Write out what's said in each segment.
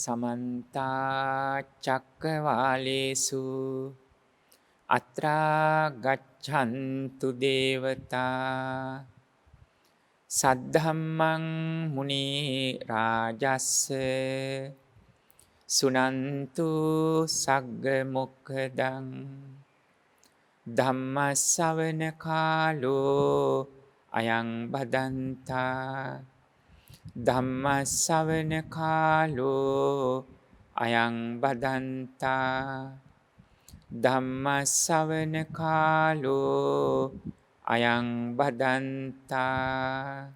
समन्ता चक्रवालेषु अत्रा गच्छन्तु देवता सद्धम्मं मुनि राजस्य सुनन्तु सग्ग मुक्खदं ධම්මස්සවන කාලෝ අයං බදන්තා ධම්මස්සවන කාලෝ අයං බදන්තා ධම්මස්සවන කාලෝ අයං බදන්තා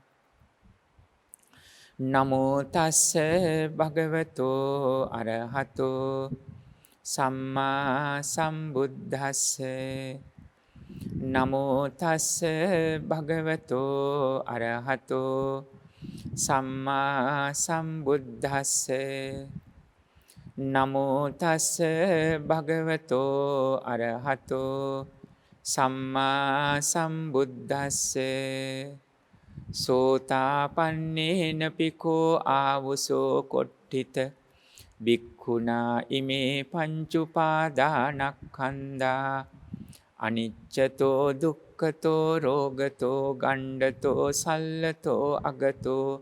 නමෝ තස්ස භගවතෝ අරහතෝ සම්මා සම්බුද්දස්ස නමෝ තස්ස භගවතෝ අරහතෝ සම්මා සම්බුද්දස්ස නමෝ තස්ස භගවතෝ අරහතෝ සම්මා සම්බුද්දස්ස සෝතාපන්නේන පිකෝ ආවුසෝ කොට්ඨිත භික්ඛුනා ඉමේ පංචුපාදානක්ඛන්ධා අනිච්චතෝ දුක්ඛතෝ රෝගතෝ ගණ්ඩතෝ සල්ලතෝ අගතෝ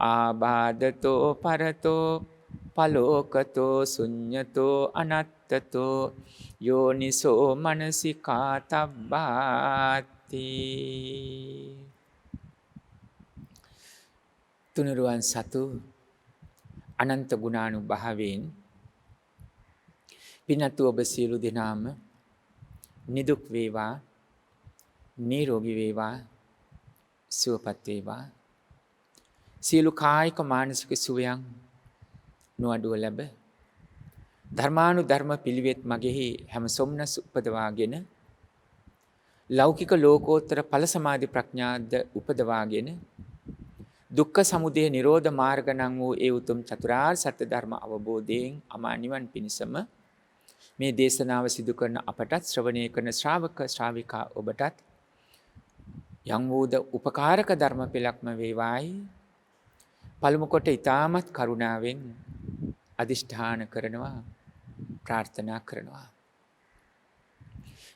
ආබාධතෝ පරතෝ පලෝකතෝ ශුඤ්ඤතෝ අනත්තතෝ යෝනිසෝ මනසිකා තබ්බාති. තුනුරුවන් සතු අනන්ත ගුණානුභාවයෙන් පින්වත්නි ඔබ සියලු දෙනාම නිදුක් වේවා නිරෝගී වේවා සුවපත් වේවා සියලු කායික මානසික සුවයන් නොඅඩුව ලැබ ධර්මානුධර්ම පිළිවෙත් මගෙහි හැම සොම්නස් උපදවාගෙන ලෞකික ලෝකෝත්තර ඵල සමාධි ප්‍රඥාද උපදවාගෙන දුක්ඛ සමුදය නිරෝධ මාර්ග නම් වූ ඒ උතුම් චතුරාර්ය සත්‍ය ධර්ම අවබෝධයෙන් අමා නිවන් පිණසම මේ දේශනාව සිදු කරන අපටත් ශ්‍රවණය කරන ශ්‍රාවක ශ්‍රාවිකා ඔබටත් යම් වූද උපකාරක ධර්ම පෙළක්ම වේවායි පළමු කොට ඊ타මත් කරුණාවෙන් අදිෂ්ඨාන කරනවා ප්‍රාර්ථනා කරනවා.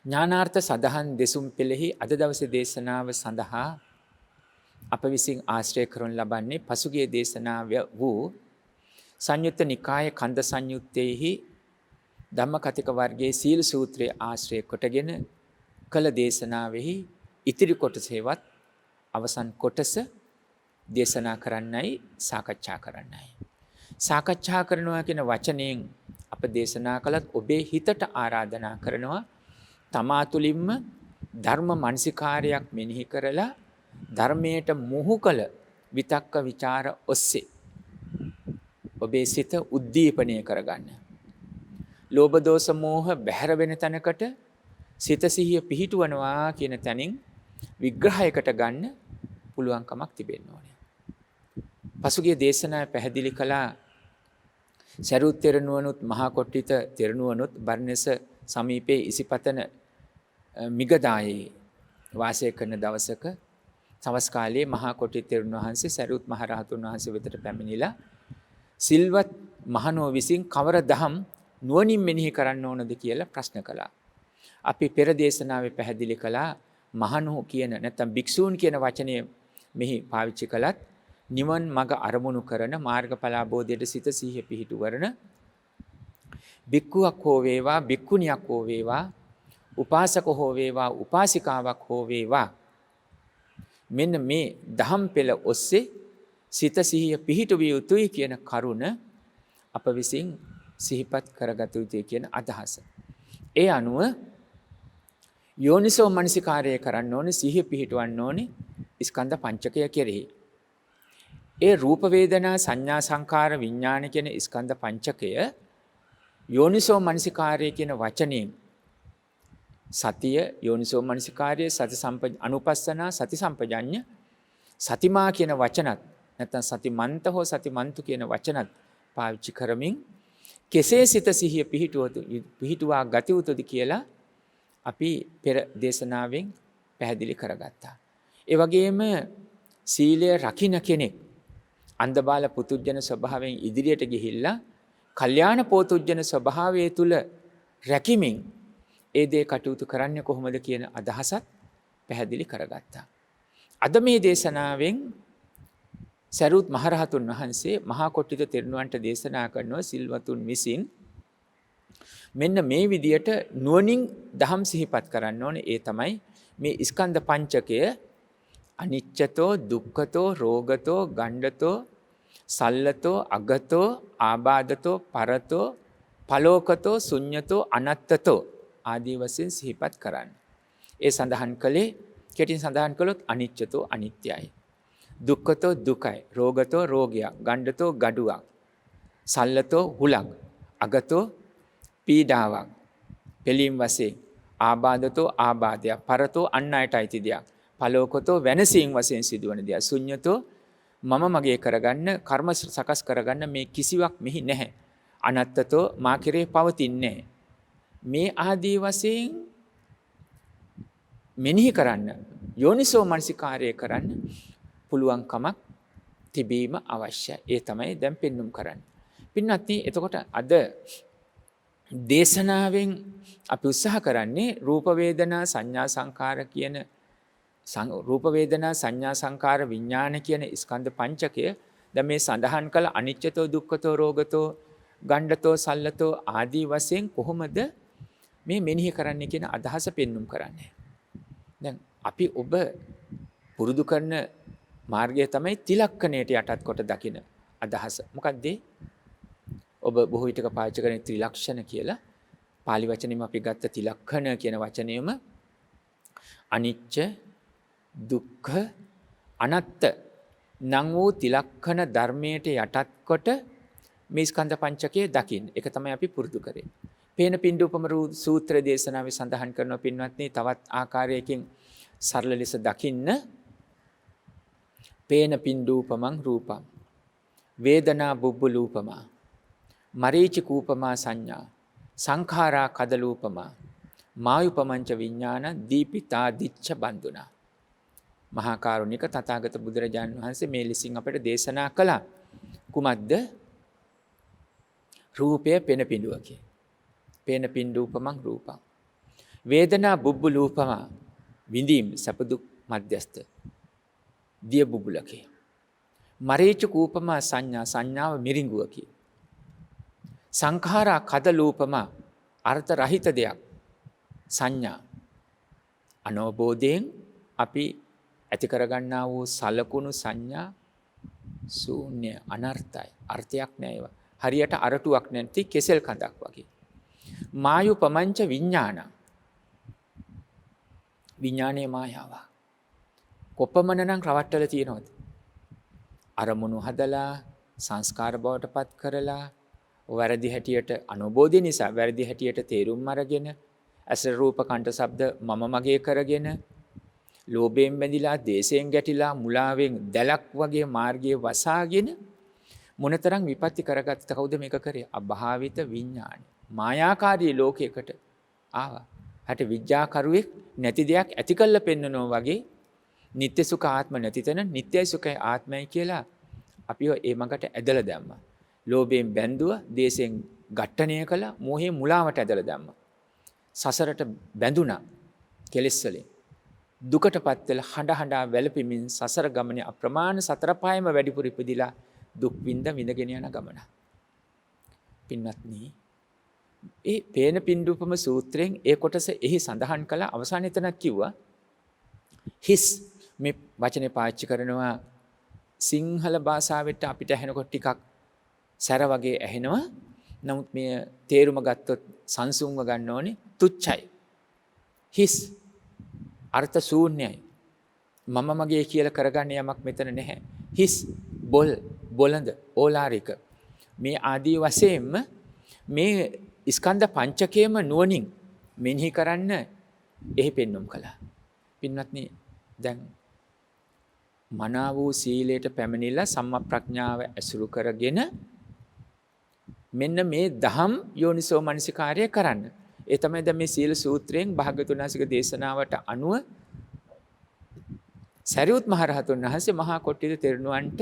ඥානාර්ථ සදහන් දෙසුම් පෙළෙහි අද දවසේ දේශනාව සඳහා අප විසින් ආශ්‍රය කරනු ලබන්නේ පසුගිය දේශනාව වූ සංයුත්ත නිකාය කන්ද සංයුත්තේහි ධම්මකතික වර්ගයේ සීල සූත්‍රයේ ආශ්‍රය කොටගෙන කළ දේශනාවෙහි ඉතිරි කොටසේවත් අවසන් කොටස දේශනා කරන්නයි සාකච්ඡා කරන්නයි. සාකච්ඡා කරනවා කියන වචනයෙන් අප දේශනා කළත් ඔබේ හිතට ආරාධනා කරනවා තමා තුළින්ම ධර්ම මනසිකාරයක් මෙනෙහි කරලා ධර්මයට මුහු කළ විතක්ක ਵਿਚාර ඔස්සේ ඔබේ සිත උද්දීපනය කරගන්න. ලෝභ දෝෂ මෝහ බැහැර වෙන තැනකට සිත සිහිය පිහිටුවනවා කියන තැනින් විග්‍රහයකට ගන්න පුළුවන්කමක් තිබෙන්න ඕනේ. පසුගිය දේශනාවේ පැහැදිලි කළා සරුත් තෙරණුවනුත් මහා කොට්ටිත තෙරණුවනුත් බර්ණෙස සමීපයේ ඉසිපතන මිගදායේ වාසය කරන දවසක සවස් කාලයේ මහා කොට්ටිත තෙරණුවන් වහන්සේ සරුත් මහ රහතුන් වහන්සේ වෙතට පැමිණිලා සිල්වත් මහණෝ විසින් කවර දහම් නුවණින් මෙනෙහි කරන්න ඕනද කියලා ප්‍රශ්න කළා. අපි පෙර දේශනාවේ පැහැදිලි කළා මහණෝ කියන නැත්නම් භික්ෂූන් කියන වචනය මෙහි පාවිච්චි කළත් නිවන් මඟ අරමුණු කරන මාර්ගඵල අවබෝධයට සිත සිහිය පිහිටුවරන භික්ඛුවක් හෝ වේවා භික්ඛුණියක් හෝ වේවා උපාසක හෝ වේවා උපාසිකාවක් හෝ වේවා මෙන්න මේ දහම් පෙළ ඔස්සේ සිත සිහිය පිහිටුවිය යුතුයි කියන කරුණ අප විසින් සිහිපත් කරගත යුතුයි කියන අදහස. ඒ අනුව යෝනිසෝ මනසිකාරය කරන්න ඕනේ සිහිය පිහිටවන්න ඕනේ ස්කන්ධ පංචකය කෙරෙහි. ඒ රූප වේදනා සංඥා සංකාර විඥාන කියන ස්කන්ධ පංචකය යෝනිසෝ මනසිකාරය කියන වචනයෙන් සතිය යෝනිසෝ මනසිකාරය සති අනුපස්සනා සති සම්පජඤ්ඤ සතිමා කියන වචනත් නැත්නම් සතිමන්ත හෝ සතිමන්තු කියන වචනත් පාවිච්චි කරමින් කෙසේ සිත සිහිය පිහිටුවා ගත යුතුද කියලා අපි පෙර දේශනාවෙන් පැහැදිලි කරගත්තා. ඒ වගේම සීලය රකින්න කෙනෙක් අන්ධබාල පුතුජන ස්වභාවයෙන් ඉදිරියට ගිහිල්ලා කල්යාණ පෝතුජන ස්වභාවය තුල රැකිමින් ඒ දේ කටයුතු කරන්නේ කොහොමද කියන අදහසත් පැහැදිලි කරගත්තා. අද මේ දේශනාවෙන් සරුවත් මහරහතුන් වහන්සේ මහා කොට්ටිත තෙරණුවන්ට දේශනා කරනවා සිල්වතුන් විසින් මෙන්න මේ විදියට නුවණින් දහම් සිහිපත් කරන්න ඕනේ. ඒ තමයි මේ ස්කන්ධ පංචකය අනිච්චතෝ දුක්ඛතෝ රෝගතෝ ගණ්ඩතෝ සල්ලතෝ අගතෝ ආබාධතෝ පරතෝ පලෝකතෝ ශුඤ්ඤතෝ අනත්තතෝ ආදී වශයෙන් සිහිපත් කරන්න. ඒ සඳහන් කළේ කෙටින් සඳහන් කළොත් අනිච්චතෝ අනිත්‍යයි. දුක්ඛතෝ දුකයි. රෝගතෝ රෝගයක්. ගණ්ඩතෝ ගඩුවක්. සල්ලතෝ හුලක්. අගතෝ පීඩාවක්. පිළීම් වශයෙන් ආබාධතෝ ආබාධයක්. පරතෝ අන් අයට අයිති දෙයක්. පලෝකතෝ වෙනසීම් වශයෙන් සිදුවන දෙයක්. ශුඤ්ඤතෝ මම මගේ කරගන්න කර්ම සකස් කරගන්න මේ කිසිවක් මෙහි නැහැ. අනත්තතෝ මා කෙරේ පවතින්නේ මේ ආදී වශයෙන් මෙනෙහි කරන්න යෝනිසෝ මනසිකාරය කරන්න පුළුවන්කමක් තිබීම අවශ්‍යයි. ඒ තමයි දැන් පෙන්눔 කරන්නේ. පින්වත්නි, එතකොට අද දේශනාවෙන් අපි උත්සාහ කරන්නේ රූප වේදනා සංඥා සංකාර කියන රූප වේදනා සංඥා සංකාර විඥාන කියන ස්කන්ධ පංචකය දැන් මේ සඳහන් කළ අනිච්චතෝ දුක්ඛතෝ රෝගතෝ ගණ්ඩතෝ සල්ලතෝ ආදී වශයෙන් කොහොමද මේ මෙනෙහි කරන්නේ කියන අදහස පෙන්눔 කරන්නේ. දැන් අපි ඔබ පුරුදු කරන මාර්ගය තමයි ත්‍රිලක්ෂණයට යටත් කොට දකින අදහස. මොකක්ද? ඔබ බොහෝ විටක පාවිච්චි කරන ත්‍රිලක්ෂණ කියලා පාලි වචනේම අපි ගත්ත ත්‍රිලක්ෂණ කියන වචනයම අනිච්ච දුක්ඛ අනාත්ත නම් වූ ත්‍රිලක්ෂණ ධර්මයට යටත් කොට මේ ස්කන්ධ පංචකය දකින්න. ඒක තමයි අපි පුරුදු කරේ. පේන පින්ඩූපම සූත්‍ර දේශනාවේ සඳහන් කරන පින්වත්නි තවත් ආකාරයකින් සරල ලෙස දකින්න. පේන පින්ඩූපමං රූපං වේදනා බුබ්බුලූපමා මරීචිකූපමා සංඥා සංඛාරා කදලූපමා මායුපමංච විඥාන දීපිතා දිච්ඡ බන්දුනා. මහා කරුණික තථාගත බුදුරජාණන් වහන්සේ මේ ලෙසින් අපට දේශනා කළා. කුමක්ද? රූපය පෙන පිඬුවකි. පේන පිඬූපමං රූපං. වේදනා බුබ්බුලූපමා විඳීම් සැප දුක් මධ්‍යස්ත දිය බුබුලකි. මරීචිකූපමා සංඥා සංඥාව මිරිඟුවකි. සංඛාරා කදලූපමා අර්ථ රහිත දෙයක් සංඥා අනවබෝධයෙන් අපි ඇති කරගන්නා වූ සලකුණු සංඥා ශූන්‍ය අනර්ථයි. අර්ථයක් නැහැ ඒවා. හරියට අරටුවක් නැති කෙසෙල් කඳක් වගේ. මායුපමංච විඥාන. විඥානයේ මායාව. කොපමණනම් රවට්ටල තියෙනවද? අරමුණු හදලා සංස්කාර බවට පත් කරලා වැරදි හැටියට අනුබෝධය නිසා වැරදි හැටියට තේරුම් අරගෙන අසර රූප කණ්ඨ ශබ්ද මම මගේ කරගෙන ලෝභයෙන් බැඳිලා දේශයෙන් ගැටිලා මුලාවෙන් දැලක් වගේ මාර්ගයේ වසාගෙන මොනතරම් විපත්ති කරගත්ත කවුද මේක කරේ? අභාවිත විඥානි. මායාකාරී ලෝකයකට ආවා. හට විඥාකරුවෙක් නැති දෙයක් ඇති කළ පෙන්නනෝ වගේ නිත්‍ය සුඛ ආත්ම නැති තැන නිත්‍යයි සුඛයි ආත්මයි කියලා අපිව ඒ මගට ඇදලා දැම්මා. ලෝභයෙන් බැඳුවා, දේශයෙන් ඝට්ටණය කළා, මෝහයෙන් මුලාවට ඇදලා දැම්මා. සසරට බැඳුණා කෙලෙස් වලින්. දුකටපත් වෙලා හඬ හඬා වැළපෙමින් සසර ගමනේ අප්‍රමාණ සතර පායම වැඩිපුර ඉපදිලා දුක් විඳගෙන යන ගමන. පින්වත්නි, ඒ පේන පින්ඩූපම සූත්‍රයෙන් ඒ කොටස එහි සඳහන් කළ අවසානයේ තැනක් කිව්වා හිස් මේ වචනේ පාවිච්චි කරනවා සිංහල භාෂාවට අපිට ඇහෙනකොට ටිකක් සැර වගේ ඇහෙනවා. නමුත් මේ තේරුම ගත්තොත් සංසුන්ව ගන්න ඕනේ තුච්චයි. හිස් අර්ථ ශූන්‍යයි. මම මගේ කියලා කරගන්න යමක් මෙතන නැහැ. හිස් බොළඳ ඕලාරික මේ ආදී වශයෙන්ම මේ ස්කන්ධ පංචකයේම නුවණින් මෙනෙහි කරන්න එහි පෙන්눔 කළා. පින්වත්නි, දැන් මනා වූ සීලයට පැමිණිලා සම්මා ප්‍රඥාව ඇසුරු කරගෙන මෙන්න මේ දහම් යෝනිසෝ මනසිකාර්යය කරන්න. ඒ තමයි දැන් මේ සීල සූත්‍රයෙන් භාග්‍යවතුන් වහන්සේගේ දේශනාවට අනුව සරියුත් මහ රහතුන් වහන්සේ මහා කොට්ටිත තෙරණුවන්ට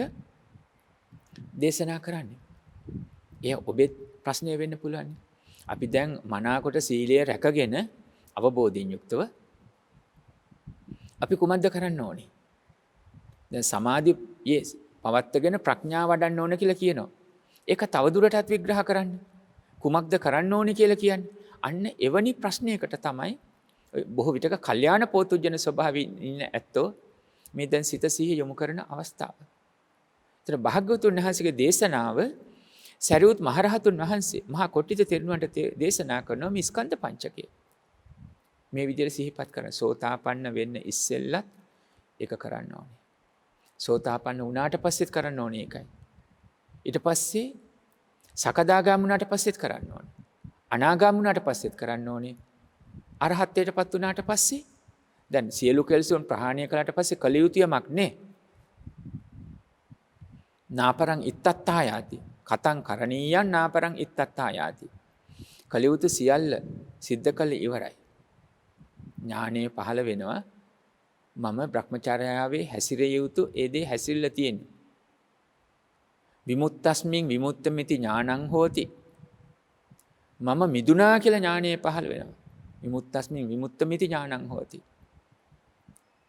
දේශනා කරන්නේ. එය ඔබේ ප්‍රශ්නය වෙන්න පුළුවන්. අපි දැන් මනාකොට සීලය රැකගෙන අවබෝධයෙන් යුක්තව අපි කුමක්ද කරන්න ඕනේ? දැන් සමාධියේ පවත්වාගෙන ප්‍රඥාව වඩන්න ඕන කියලා කියනවා. ඒක තවදුරටත් විග්‍රහ කරන්න. කුමක්ද කරන්න ඕනේ කියලා කියන්නේ. අන්න එවැනි ප්‍රශ්නයකට තමයි බොහෝ විටක කල්යාණ පෝතුජන ස්වභාවයෙන් ඉන්න ඇත්තෝ මේ දැන් සිත සිහිය යොමු කරන අවස්ථාව. ඒතර භාග්‍යවතුන් වහන්සේගේ දේශනාව සරියුත් මහරහතුන් වහන්සේ මහා කොට්ටිත තෙරණුවන්ට දේශනා කරනවා මේ ස්කන්ධ පංචකය. මේ විදිහට සිහිපත් කරන සෝතාපන්න වෙන්න ඉස්සෙල්ලත් ඒක කරන්න ඕනේ. සෝතාපන්න වුණාට පස්සෙත් කරන්න ඕනේ ඒකයි. ඊට පස්සේ සකදාගාමී වුණාට පස්සෙත් කරන්න ඕනේ. අනාගාමී වුණාට පස්සෙත් කරන්න ඕනේ. අරහත්ත්වයටපත් වුණාට පස්සේ දැන් සියලු කෙලෙසුන් ප්‍රහාණය කළාට පස්සේ කල යුතු යමක් නේ. නාපරං ඉත්තත්තායාති. කතං කරණීයං නාපරං ඉත්තත්තායාති. කල යුතු සියල්ල සිද්ධ කළ ඉවරයි. ඥානය පහළ වෙනවා. මම බ්‍රහ්මචර්යාවේ හැසිරිය යුතු ඒ දේ හැසිරලා තියෙනවා. විමුක්තස්මින් විමුක්තമിതി ඥානං හෝති. මම මිදුණා කියලා ඥානය පහළ වෙනවා. විමුක්තස්මින් විමුක්තമിതി ඥානං හෝති.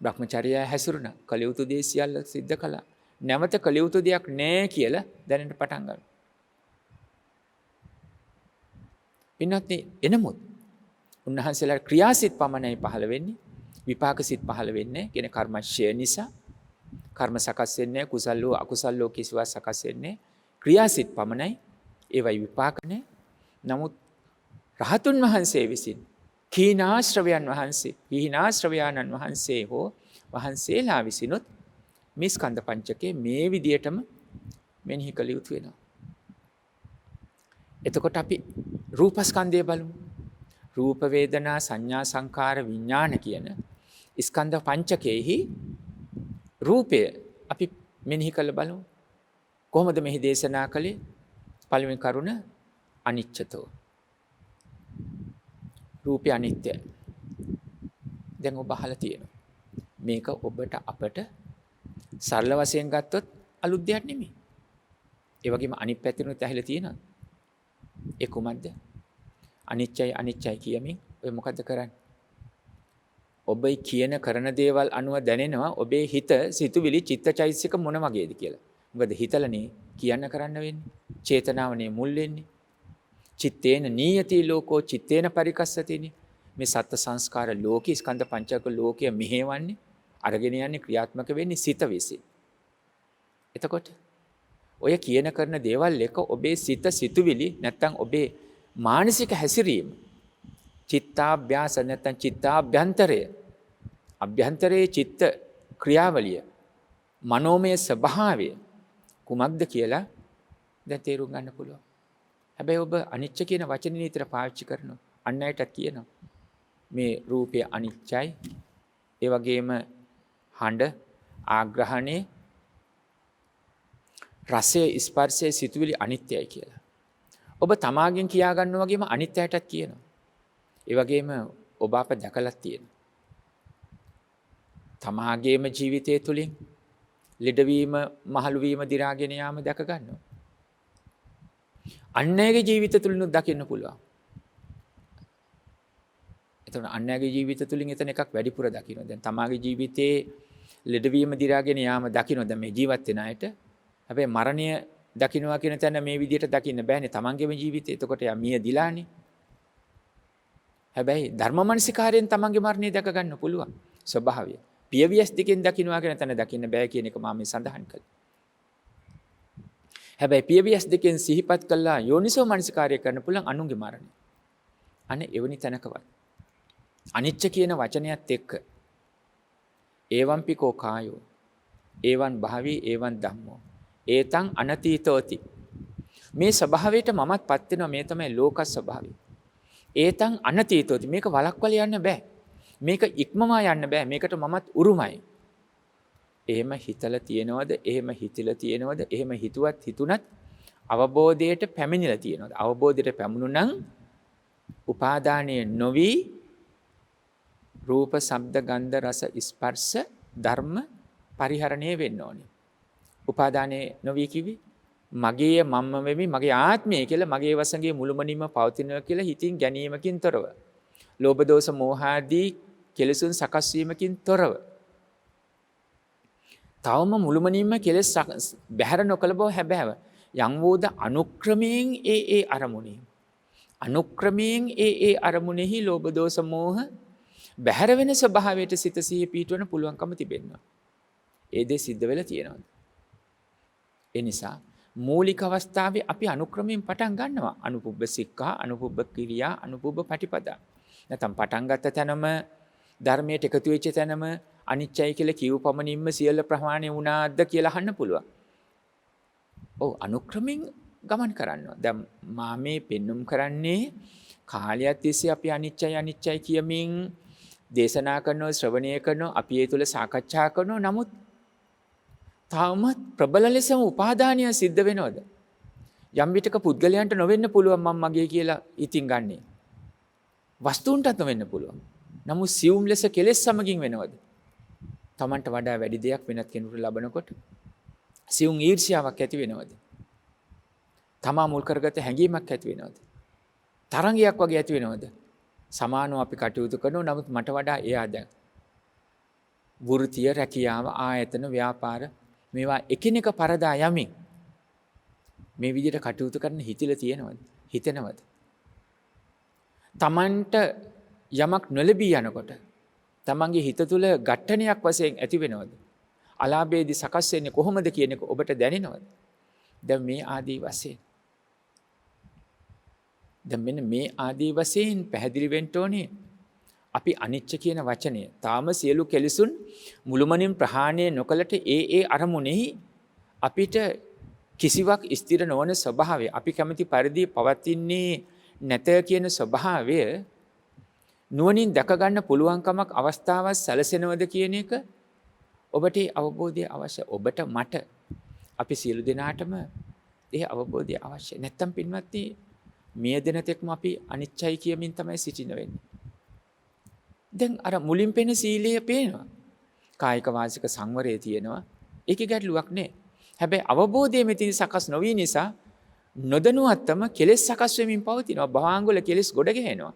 බ්‍රහ්මචර්යය හැසිරුණා. කල යුතු දේ සියල්ල සිද්ධ කළා. නැවත කල යුතු දෙයක් නැහැ කියලා දැනෙන්න පටන් ගන්නවා. පින්වත්නි එනමුත් උන්වහන්සේලා ක්‍රියාසිත පමණයි පහළ වෙන්නේ. විපාකසිත පහළ වෙන්නේ කියන කර්මශය නිසා. කර්ම සකස් වෙන්නේ කුසල හෝ අකුසල හෝ කිසිවක් සකස් වෙන්නේ ක්‍රියාසිත පමණයි. ඒවයි විපාක නැහැ. නමුත් රහතුන් වහන්සේ විසින් කීනාශ්‍රවයන් වහන්සේ, විහිනාශ්‍රවයාණන් වහන්සේ හෝ වහන්සේලා විසිනුත් මේ ස්කන්ධ පංචකේ මේ විදියටම මෙනෙහි කළ යුතු වෙනවා. එතකොට අපි රූපස්කන්ධය බලමු. රූප වේදනා සංඥා සංකාර විඥාන කියන ස්කන්ධ පංචකයේහි රූපය අපි මෙනෙහි කළ බලමු. කොහොමද මෙහි දේශනා කළේ? පළවෙනි කරුණ අනිච්චතෝ. රූපය අනිත්‍යයි. දැන් ඔබ අහලා තියෙනවා. මේක ඔබට අපට සරල වශයෙන් ගත්තොත් අලුත් දෙයක් නෙමෙයි. ඒ වගේම අනිත් පැත්තෙනුත් ඇහිලා තියෙනවා. ඒ කුමක්ද? අනිච්චයි අනිච්චයි කියමින් ඔය මොකද්ද කරන්නේ? ඔබයි කියන කරන දේවල් අනුව දැනෙනවා ඔබේ හිත සිතුවිලි චිත්තචෛතසික මොන වගේද කියලා. මොකද හිතලනේ කියන්න කරන්න වෙන්නේ. චේතනාවනේ මුල් වෙන්නේ. චිත්තේන නීයති ලෝකෝ චිත්තේන පරිකස්සතිනේ. මේ සත්ත්ව සංස්කාර ලෝකී ස්කන්ධ පංචක ලෝකය මෙහෙවන්නේ අරගෙන යන්නේ ක්‍රියාත්මක වෙන්නේ සිත විසින්. එතකොට ඔය කියන කරන දේවල් එක ඔබේ සිත සිතුවිලි නැත්තම් ඔබේ මානසික හැසිරීම චිත්තාභ්‍යාස නැත්තම් චිත්තාභ්‍යන්තරය අභ්‍යන්තරයේ චිත්ත ක්‍රියාවලිය මනෝමය ස්වභාවය කුමක්ද කියලා දැන් තේරුම් ගන්න පුළුවන්. හැබැයි ඔබ අනිච්ච කියන වචනේ නිතර පාවිච්චි කරනවා. අන් අයටත් කියනවා. මේ රූපය අනිච්චයි. ඒ වගේම හඬ ආග්‍රහණේ රසය ස්පර්ශය සිතුවිලි අනිත්‍යයි කියලා. ඔබ තමාගෙන් කියා ගන්නවා වගේම අනිත්‍යයටත් කියනවා. ඒ වගේම ඔබ අප දැකලා තියෙනවා. තමාගේම ජීවිතය තුළින් ලෙඩවීම, මහලු වීම, දි รา ගෙන යාම දැක ගන්නවා. අන්නයගේ ජීවිත තුළිනුත් දකින්න පුළුවන්. එතකොට අන්නයගේ ජීවිත තුළින් එතන එකක් වැඩිපුර දකින්න. දැන් තමාගේ ජීවිතේ ලෙඩවීම, දි รา ගෙන යාම දකින්න දැන් මේ ජීවත් වෙන අයට. හැබැයි මරණය දකින්නවා කියන තැන මේ විදිහට දකින්න බෑනේ තමන්ගේම ජීවිතේ. එතකොට යා මිය දිලානේ. හැබැයි ධර්මමනසිකාරයෙන් තමන්ගේ මරණය දැක ගන්න පුළුවන් ස්වභාවය. පියවියස් දෙකෙන් දකින්නවා කියන තැන දකින්න බෑ කියන එක මම මේ සඳහන් කළා. හැබැයි පියවියස් දෙකෙන් සිහිපත් කළා යෝනිසෝ මනසිකාරය කරන්න පුළුවන් අනුන්ගේ මරණය. අනේ එවනි තැනකවත් අනිච්ච කියන වචනයත් එක්ක ඒවම්පිකෝ කායෝ ඒවන් භාවී ඒවන් ධම්මෝ ඒතං අනතීතෝති. මේ ස්වභාවයට මමත්පත් වෙනවා. මේ තමයි ලෝක ස්වභාවය. ඒතං අනතීතෝති. මේක වළක්වල යන්න බෑ. මේක ඉක්මවා යන්න බෑ. මේකට මමත් උරුමයි. එහෙම හිතලා තියෙනවද? එහෙම හිතිලා තියෙනවද? එහෙම හිතුවත් හිතුණත් අවබෝධයට පැමිණිලා තියෙනවද? අවබෝධයට පැමුණුනම් උපාදානයේ නොවි රූප, ශබ්ද, ගන්ධ, රස, ස්පර්ශ ධර්ම පරිහරණය වෙන්න ඕනේ. උපාදානයේ නොවි කිවි මගේ මම වෙමි මගේ ආත්මය කියලා මගේ වසඟේ මුළුමනින්ම පවතිනවා කියලා හිතින් ගැනීමකින් තොරව. ලෝභ දෝෂ මෝහ ආදී කෙලෙසුන් සකස් වීමකින් තොරව. තවම මුළුමනින්ම කෙලෙස් බැහැර නොකළ බව හැබෑව. යම් වූද අනුක්‍රමයෙන් ඒ අරමුණේ. අනුක්‍රමයෙන් ඒ අරමුණෙහි ලෝභ දෝෂ මෝහ බැහැර වෙන ස්වභාවයට සිත සිහිය පිහිටවන්න පුළුවන්කම තිබෙනවා. ඒ දේ සිද්ධ වෙලා තියෙනවා. ඒ නිසා මූලික අවස්ථාවේ අපි අනුක්‍රමයෙන් පටන් ගන්නවා. අනුපුබ්බ සික්ඛා, අනුපුබ්බ කිරියා, අනුපුබ්බ පටිපදා. නැත්නම් පටන් ගත්ත තැනම ධර්මයට එකතු වෙච්ච තැනම අනිච්චයි කියලා කියව පමණින්ම සියල්ල ප්‍රහාණය වුණාද කියලා අහන්න පුළුවන්. ඔව් අනුක්‍රමයෙන් ගමන් කරනවා. දැන් මා මේ පෙන්눔 කරන්නේ කාලයක් තිස්සේ අපි අනිච්චයි කියමින් දේශනා කරනවා, ශ්‍රවණය කරනවා, අපි ඒ තුල සාකච්ඡා කරනවා. නමුත් තාමත් ප්‍රබල ලෙසම උපාදානය සිද්ධ වෙනවද? යම් විටක පුද්ගලයන්ට නොවෙන්න පුළුවන් මම මගේ කියලා ඉතින් ගන්නෙ. වස්තුන්ටත් නොවෙන්න පුළුවන්. නමුත් සියුම් ලෙස කෙලෙස් සමගින් වෙනවද? Tamanට වඩා වැඩි දෙයක් වෙනත් කෙනෙකුට ලබනකොට සියුම් ඊර්ෂ්‍යාවක් ඇති වෙනවද? තමා මුල් කරගත හැඟීමක් ඇති වෙනවද? තරංගයක් වගේ ඇති වෙනවද? සමානව අපි කටයුතු කරනවා. නමුත් මට වඩා එයා දැන් වෘත්තිය, රැකියාව, ආයතන, ව්‍යාපාර මේවා එකිනෙක පරදා යමින් මේ විදිහට කටයුතු කරන්න හිතිලා තියෙනවද? හිතෙනවද? Tamanට යමක් නොලැබී යනකොට තමන්ගේ හිත තුළ ඝට්ටනයක් වශයෙන් ඇති වෙනවද? අලාභයේදී සකස් වෙන්නේ කොහොමද කියන එක ඔබට දැනෙනවද? දැන් මේ ආදී වශයෙන් දැන් මෙන්න මේ ආදී වශයෙන් පැහැදිලි වෙන්න ඕනේ අපි අනිච්ච කියන වචනය තාම සියලු කෙලෙසුන් මුළුමනින් ප්‍රහාණය නොකලට ඒ අරමුණෙහි අපිට කිසිවක් ස්ථිර නොවන ස්වභාවය අපි කැමති පරිදි පවතින්නේ නැත කියන ස්වභාවය නුවණින් දැක ගන්න පුළුවන්කමක් අවස්ථාවක් සැලසෙනවද කියන එක ඔබට අවබෝධය අවශ්‍යයි. ඔබට මට අපි සියලු දෙනාටම ඒ අවබෝධය අවශ්‍යයි. නැත්තම් පින්වත්නි මේ දින තෙක්ම අපි අනිච්චයි කියමින් තමයි සිටින වෙන්නේ. දැන් අර මුලින් පෙන සීලය පේනවා. කායික වාචික සංවරය තියෙනවා. ඒකේ ගැටලුවක් නෑ. හැබැයි අවබෝධය මෙතන සකස් නොවී නිසා නොදැනුවත්වම කෙලෙස් සකස් වෙමින් පවතිනවා. භවංගවල කෙලෙස් ගොඩ ගැහෙනවා.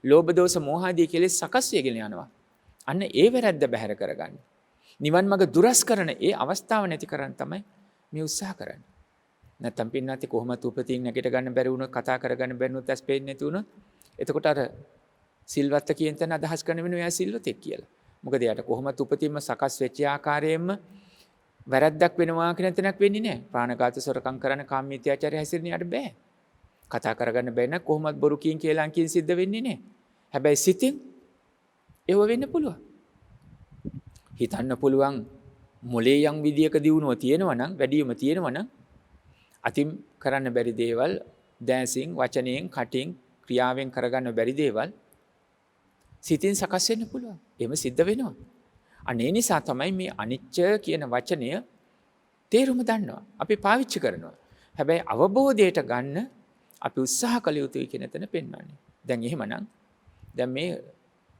ලෝභ දෝෂ මෝහ ආදී කෙලෙස් සකස් වෙගෙන යනවා. අන්න ඒ වැරද්ද බැහැර කරගන්න. නිවන් මඟ දුරස් කරන ඒ අවස්ථාව නැති කරන් තමයි මේ උත්සාහ කරන්නේ. නැත්තම් පින්නත් කොහොමද උපතින් නැගිට ගන්න බැරි වුණොත් කතා කරගන්න බැරි වුණොත් ඇස් පේන්නේ නැති වුණොත් එතකොට අර සිල්වත් කියන තැන අදහස් කරන වෙන එයා සිල්වතෙක් කියලා. මොකද එයාට කොහොමද උපතින්ම සකස් වෙච්ච ආකාරයෙන්ම වැරද්දක් වෙනවා කියන තැනක් වෙන්නේ නැහැ. ප්‍රාණඝාත සොරකම් කරන කාමීත්‍යාචාරය හැසිරෙන්න යට බෑ. කතා කරගන්න බැරි නම් කොහොමද බොරු කියලා අංකින් සිද්ධ වෙන්නේ නැහැ. හැබැයි සිතින් ඒව වෙන්න පුළුවන්. හිතන්න පුළුවන් මොලේ යම් විදියක දියුණුව තියෙනවා නම් වැඩිම තියෙනවා නම් අතින් කරන්න බැරි දේවල් දැසින් වචනයෙන් කටින් ක්‍රියාවෙන් කරගන්න බැරි දේවල් සිතින් සකස් වෙන්න පුළුවන්. එහෙම සිද්ධ වෙනවා. අනේ නිසා තමයි මේ අනිච්ච කියන වචනය තේරුම දන්නවා. අපි පාවිච්චි කරනවා. හැබැයි අවබෝධයට ගන්න අපි උත්සාහ කළ යුතුයි කියන තැන පෙන්වන්නේ. දැන් එහෙමනම් දැන් මේ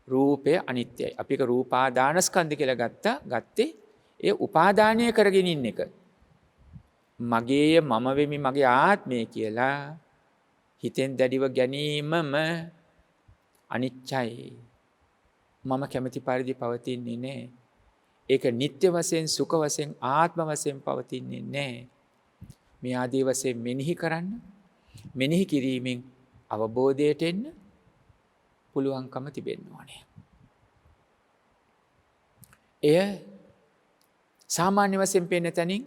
රූපය අනිත්‍යයි. අපි ඒක රූපාදානස්කන්ධ කියලා ගත්තේ ඒ උපාදානය කරගෙන ඉන්න එක. මගේය මම වෙමි මගේ ආත්මය කියලා හිතෙන් දැඩිව ගැනීමම අනිච්චයි. මම කැමති පරිදි පවතින්නේ නැහැ. ඒක නිත්‍ය වශයෙන් සුඛ වශයෙන් ආත්ම වශයෙන් පවතින්නේ නැහැ. මේ ආදී වශයෙන් මෙනෙහි කරන්න. මෙනෙහි කිරීමෙන් අවබෝධයට එන්න පුළුවන්කම තිබෙන්න ඕනේ. එය සාමාන්‍ය වශයෙන් පෙනෙන තැනින්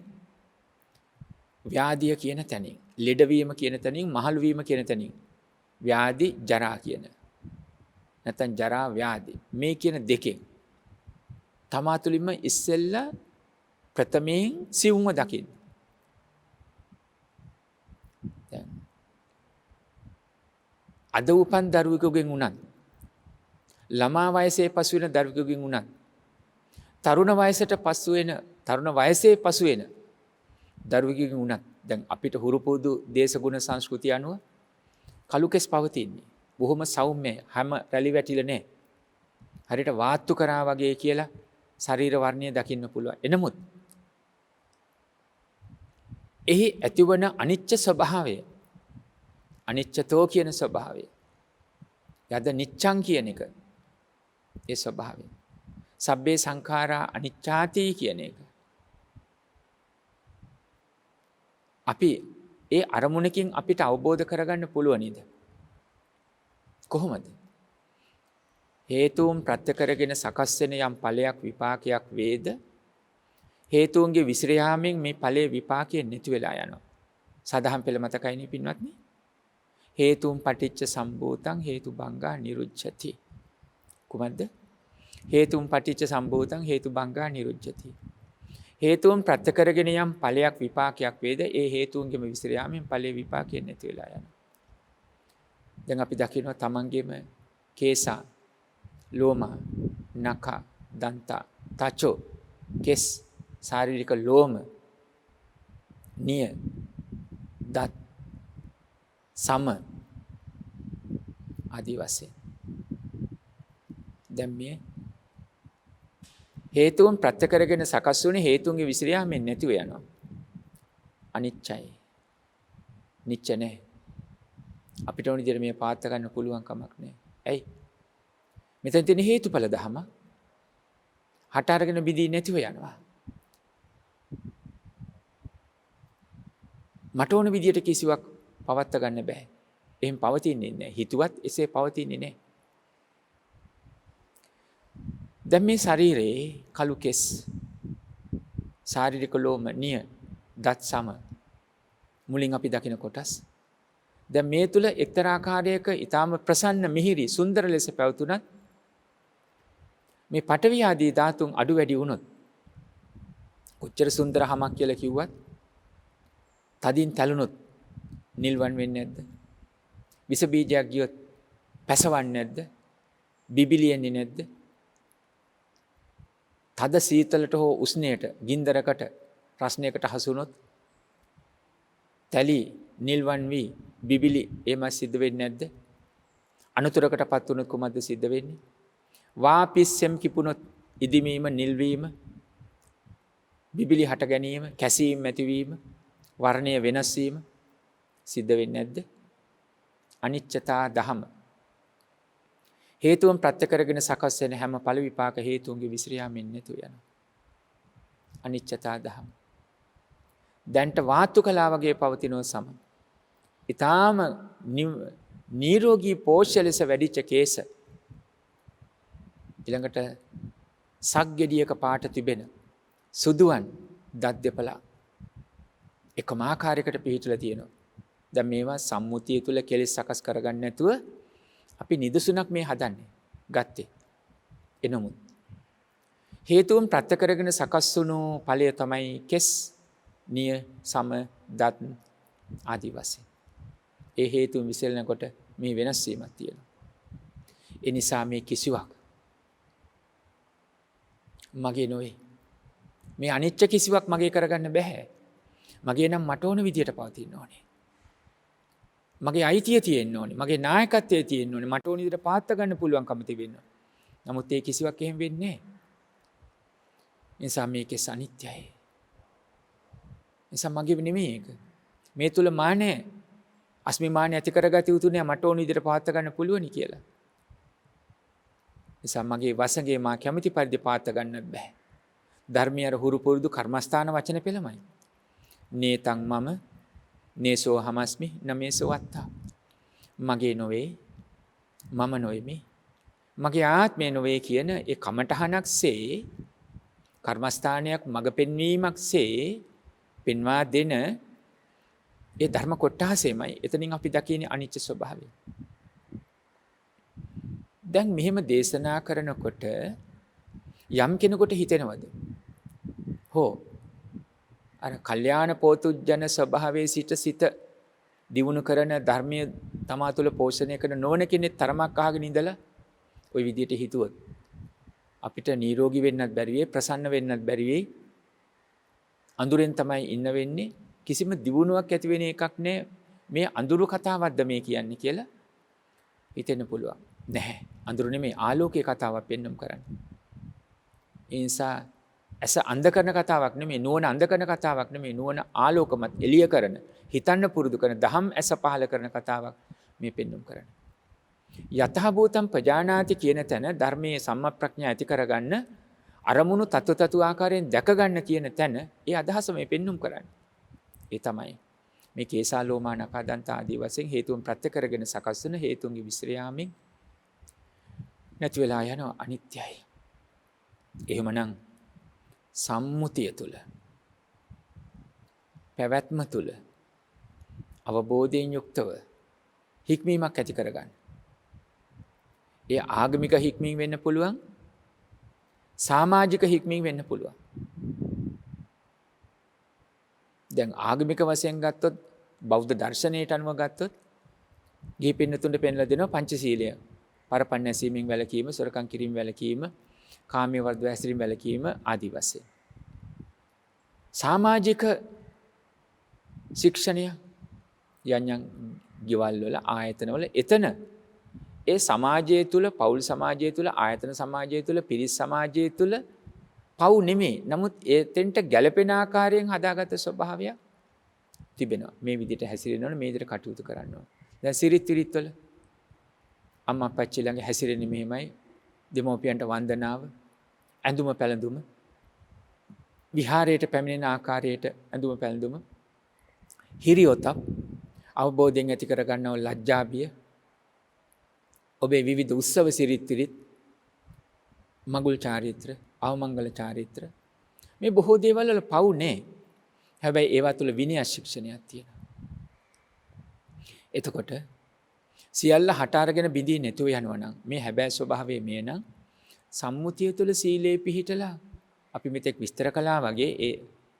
ව්‍යාධිය කියන තැනින්, ලෙඩවීම කියන තැනින්, මහලු වීම කියන තැනින් ව්‍යාධි ජරා කියන නැත්නම් ජරා ව්‍යාධි මේ කියන දෙකෙන් තමා තුළින්ම ඉස්සෙල්ලා ප්‍රථමයෙන් සිවුම දකින්න. දැන් අද උපන් දරුවෙකුගෙන් උනත් ළමා වයසේ පසු වෙන දරුවෙකුගෙන් උනත් තරුණ වයසට පසු වෙන තරුණ වයසේ පසු වෙන දරුවෙකුගෙන් උනත් දැන් අපිට හුරු පුරුදු දේශගුණ සංස්කෘතිය අනුව කලු කෙස් පවතින්නේ බොහොම සෞම්‍යයි. හැම රැලි වැටිලා නැහැ. හරියට වාත්තු කරා වගේ කියලා ශරීර වර්ණය දකින්න පුළුවන්. එහි ඇතිවන අනිච්ච ස්වභාවය, අනිච්චතෝ කියන ස්වභාවය, යද නිච්ඡං කියන එක, ඒ ස්වභාවය. සබ්බේ සංඛාරා අනිච්ඡාති කියන එක. අපි ඒ අරමුණකින් අපිට අවබෝධ කරගන්න පුළුවනිද? කොහොමද? හේතුන් ප්‍රත්‍ය කරගෙන සකස් වෙන යම් ඵලයක් විපාකයක් වේද? හේතුන්ගේ විසිර යාමෙන් මේ ඵලයේ විපාකයේ නැති වෙලා යනවා. සදහම් පෙළ මතකයිනේ පින්වත්නි. හේතුන් පටිච්ච සම්භූතං හේතු බංගා නිරුච්ඡති. කුමක්ද? හේතුන් පටිච්ච සම්භූතං හේතු බංගා නිරුච්ඡති. හේතුන් ප්‍රත්‍ය කරගෙන යම් ඵලයක් විපාකයක් වේද? ඒ හේතුන්ගේම විසිර යාමෙන් ඵලයේ විපාකයේ නැති වෙලා යනවා. දැන් අපි දකිනවා තමන්ගේම කේසා, ලෝමා, නඛා, දන්තා, තචෝ, කෙස්, ශාරීරික ලෝම, නිය, දත්, සම ආදී වශයෙන්. දැන් මේ හේතුන් ප්‍රත්‍ය කරගෙන සකස් වුණේ හේතුන්ගේ විසිර යාමෙන් නැතිව යනවා. අනිච්චයි. නිච්ච නැහැ. අපිට ඕන විදිහට මේ පාත් ගන්න පුළුවන් කමක් නැහැ. ඇයි? මෙතන තියෙන හේතුඵල ධම හට අරගෙන බිදී නැතිව යනවා. මට ඕන විදිහට කිසිවක් පවත්ත ගන්න බෑ. එහෙම පවතින්නේ නැහැ. හිතුවත් එසේ පවතින්නේ නැහැ. දැන් මේ ශරීරයේ කළු කෙස්, ශාරීරික ලෝම, නිය, දත්, සම මුලින් අපි දකින කොටස්. දැන් මේ තුල එක්තරා ආකාරයක ඊටාම ප්‍රසන්න මිහිරි සුන්දර ලෙස පැවතුනත් මේ පඨවි ආදී ධාතුන් අඩු වැඩි වුණොත් කොච්චර සුන්දර හමක් කියලා කිව්වත් තදින් තැළුනොත් නිල්වන් වෙන්නේ නැද්ද? විස බීජයක් ගියොත් පැසවන්නේ නැද්ද? බිබිලියෙන්නේ නැද්ද? තද සීතලට හෝ උෂ්ණයට, ගින්දරකට, රස්නයකට හසු වුණොත් තැලි නිල්වන් වී බිබිලි එම සිද්ධ වෙන්නේ නැද්ද? අනුතරකටපත් වුණොත් කොහොමද සිද්ධ වෙන්නේ? වාපිස්සෙම් කිපුණොත් ඉදිමීම, නිල්වීම, බිබිලි හට ගැනීම, කැසීම් ඇතිවීම, වර්ණය වෙනස් වීම සිද්ධ වෙන්නේ නැද්ද? අනිච්චතා ධම. හේතුන් ප්‍රත්‍ය කරගෙන සකස් වෙන හැම ඵල විපාක හේතුන්ගේ විසිර යාමෙන් නැතු යනවා. අනිච්චතා ධම. දැන්ට වාතු කලා වගේ පවතිනෝ සම. ඊටාම නිරෝගී පෝෂ්‍ය ලෙස වැඩිච්ච කේස. ඊළඟට සක්ගෙඩියක පාට තිබෙන සුදුවන් දත් දෙපලා එකම ආකාරයකට පිහිටලා තියෙනවා. දැන් මේවා සම්මුතිය තුල කෙලෙස් සකස් කරගන්න නැතුව අපි නිදසුනක් මේ හදන්නේ ගත්තේ. එනමුත් හේතුන් ප්‍රත්‍ය කරගෙන සකස් වුණු ඵලය තමයි කෙස්, නිය, සම, දත් ආදී වශයෙන්. ඒ හේතුන් විසලනකොට මේ වෙනස් වීමක් තියෙනවා. ඒ නිසා මේ කිසිවක් මගේ නොවේ. මේ අනිච්ච කිසිවක් මගේ කරගන්න බෑ. මගේ නම් මට ඕන විදියට පවතින්න ඕනේ. මගේ අයිතිය තියෙන්න ඕනේ. මගේ නායකත්වය තියෙන්න ඕනේ. මට ඕන විදියට පාත්ත ගන්න පුළුවන්කම තිබෙන්න. නමුත් ඒ කිසිවක් එහෙම වෙන්නේ නැහැ. නිසා මේකේ අනිත්‍යයි. නිසා මගේ නෙමෙයි ඒක. මේ තුල මානය, අස්මිමානය ඇති කරගatiya යුතු නෑ මට ඕන විදියට පාත්ත ගන්න පුළුවනි කියලා. නිසා මගේ වසඟේ මා කැමති පරිදි පාත්ත ගන්නත් බෑ. ධර්මයේ අර හුරු පුරුදු කර්මස්ථාන වචන පෙළමයි. නේතං මම නේසෝ හමස්මි නමේසෝ අත්තා. මගේ නොවේ, මම නොෙමි, මගේ ආත්මය නොවේ කියන ඒ කමඨහනක්සේ කර්මස්ථානයක් මඟ පෙන්වීමක්සේ පෙන්වා දෙන ඒ ධර්ම කොටහසෙමයි එතනින් අපි දකින්නේ අනිච්ච ස්වභාවය. දැන් මෙහෙම දේශනා කරනකොට යම් කෙනෙකුට හිතෙනවද? හෝ අර කල්යාණ පෝතුජන ස්වභාවයේ සිට දියුණු කරන ධර්මයේ තමා තුළ පෝෂණය කරන නොවන කෙනෙක් තරමක් අහගෙන ඉඳලා ওই විදිහට හිතුවොත් අපිට නිරෝගී වෙන්නත් බැරි වෙයි, ප්‍රසන්න වෙන්නත් බැරි වෙයි. අඳුරෙන් තමයි ඉන්න වෙන්නේ. කිසිම දියුණුවක් ඇති වෙන එකක් නෑ. මේ අඳුරු කතාවක්ද මේ කියන්නේ කියලා හිතෙන්න පුළුවන්. නැහැ. අඳුරු නෙමෙයි ආලෝකයේ කතාවක් පෙන්වම් කරන්නේ. ඒ නිසා ඇස අන්ධ කරන කතාවක් නෙමෙයි, නුවණ අන්ධ කරන කතාවක් නෙමෙයි, නුවණ ආලෝකමත් එළිය කරන, හිතන්න පුරුදු කරන, දහම් ඇස පහල කරන කතාවක් මේ පෙන්눔 කරන්නේ. යතහභූතම් පජානාති කියන තැන ධර්මයේ සම්මප්‍රඥා ඇති කරගන්න, අරමුණු තත්ත්ව ආකාරයෙන් දැක ගන්න කියන තැන ඒ අදහස මේ පෙන්눔 කරන්නේ. ඒ තමයි මේ කේසා ලෝමා නඛා දන්ත ආදී වශයෙන් හේතුන් ප්‍රත්‍ය කරගෙන සකස් වෙන හේතුන්ගේ විස්තර යාමෙන් නැති වෙලා යන අනිත්‍යයි. එහෙමනම් සම්මුතිය තුල, පැවැත්ම තුල අවබෝධයෙන් යුක්තව හික්මීමක් ඇති කරගන්න. ඒ ආගමික හික්මීම වෙන්න පුළුවන්, සමාජික හික්මීම වෙන්න පුළුවන්. දැන් ආගමික වශයෙන් ගත්තොත්, බෞද්ධ දර්ශනයට අනුව ගත්තොත්, ගිහි පින්නතුන්ට පෙන්ලා දෙනවා පංචශීලය. පරපණ නැසීමෙන් වැළකීම, සොරකම් කිරීම වැළකීම, කාමයේ වර්ධව හැසිරීම වැළකීම ආදී වශයෙන්. සමාජික ශික්ෂණය යන්යන් ගෙවල් වල, ආයතන වල, එතන ඒ සමාජය තුල, පෞල් සමාජය තුල, ආයතන සමාජය තුල, පිරිස් සමාජය තුල පව් නෙමෙයි. නමුත් එතෙන්ට ගැළපෙන ආකාරයෙන් හදාගත්ත ස්වභාවයක් තිබෙනවා. මේ විදිහට හැසිරෙන්න ඕනේ, මේ විදිහට කටයුතු කරන්න ඕනේ. දැන් සිරිත් විරිත් වල අම්මා අප්පච්චි ළඟ හැසිරෙන්නේ මෙහෙමයි. දෙමෝපියන්ට වන්දනාව, ඇඳුම පැළඳුම, විහාරයට පැමිණෙන ආකාරයට ඇඳුම පැළඳුම, හිරියොතක්, අවබෝධයෙන් ඇති කරගන්නව ලැජ්ජාබිය, ඔබේ විවිධ උත්සව සිරිත් විරිත්, මගුල් චාරිත්‍ර, අවමංගල චාරිත්‍ර, මේ බොහෝ දේවල් වල පව් නෑ. හැබැයි ඒවා තුළ විනය ශික්ෂණයක් තියෙනවා. එතකොට සියල්ල හට අරගෙන බිඳී නැතුව යනවා නම්, මේ හැබෑ ස්වභාවය මේ නම්, සම්මුතිය තුළ සීලේ පිහිටලා අපි මෙතෙක් විස්තර කළා වගේ ඒ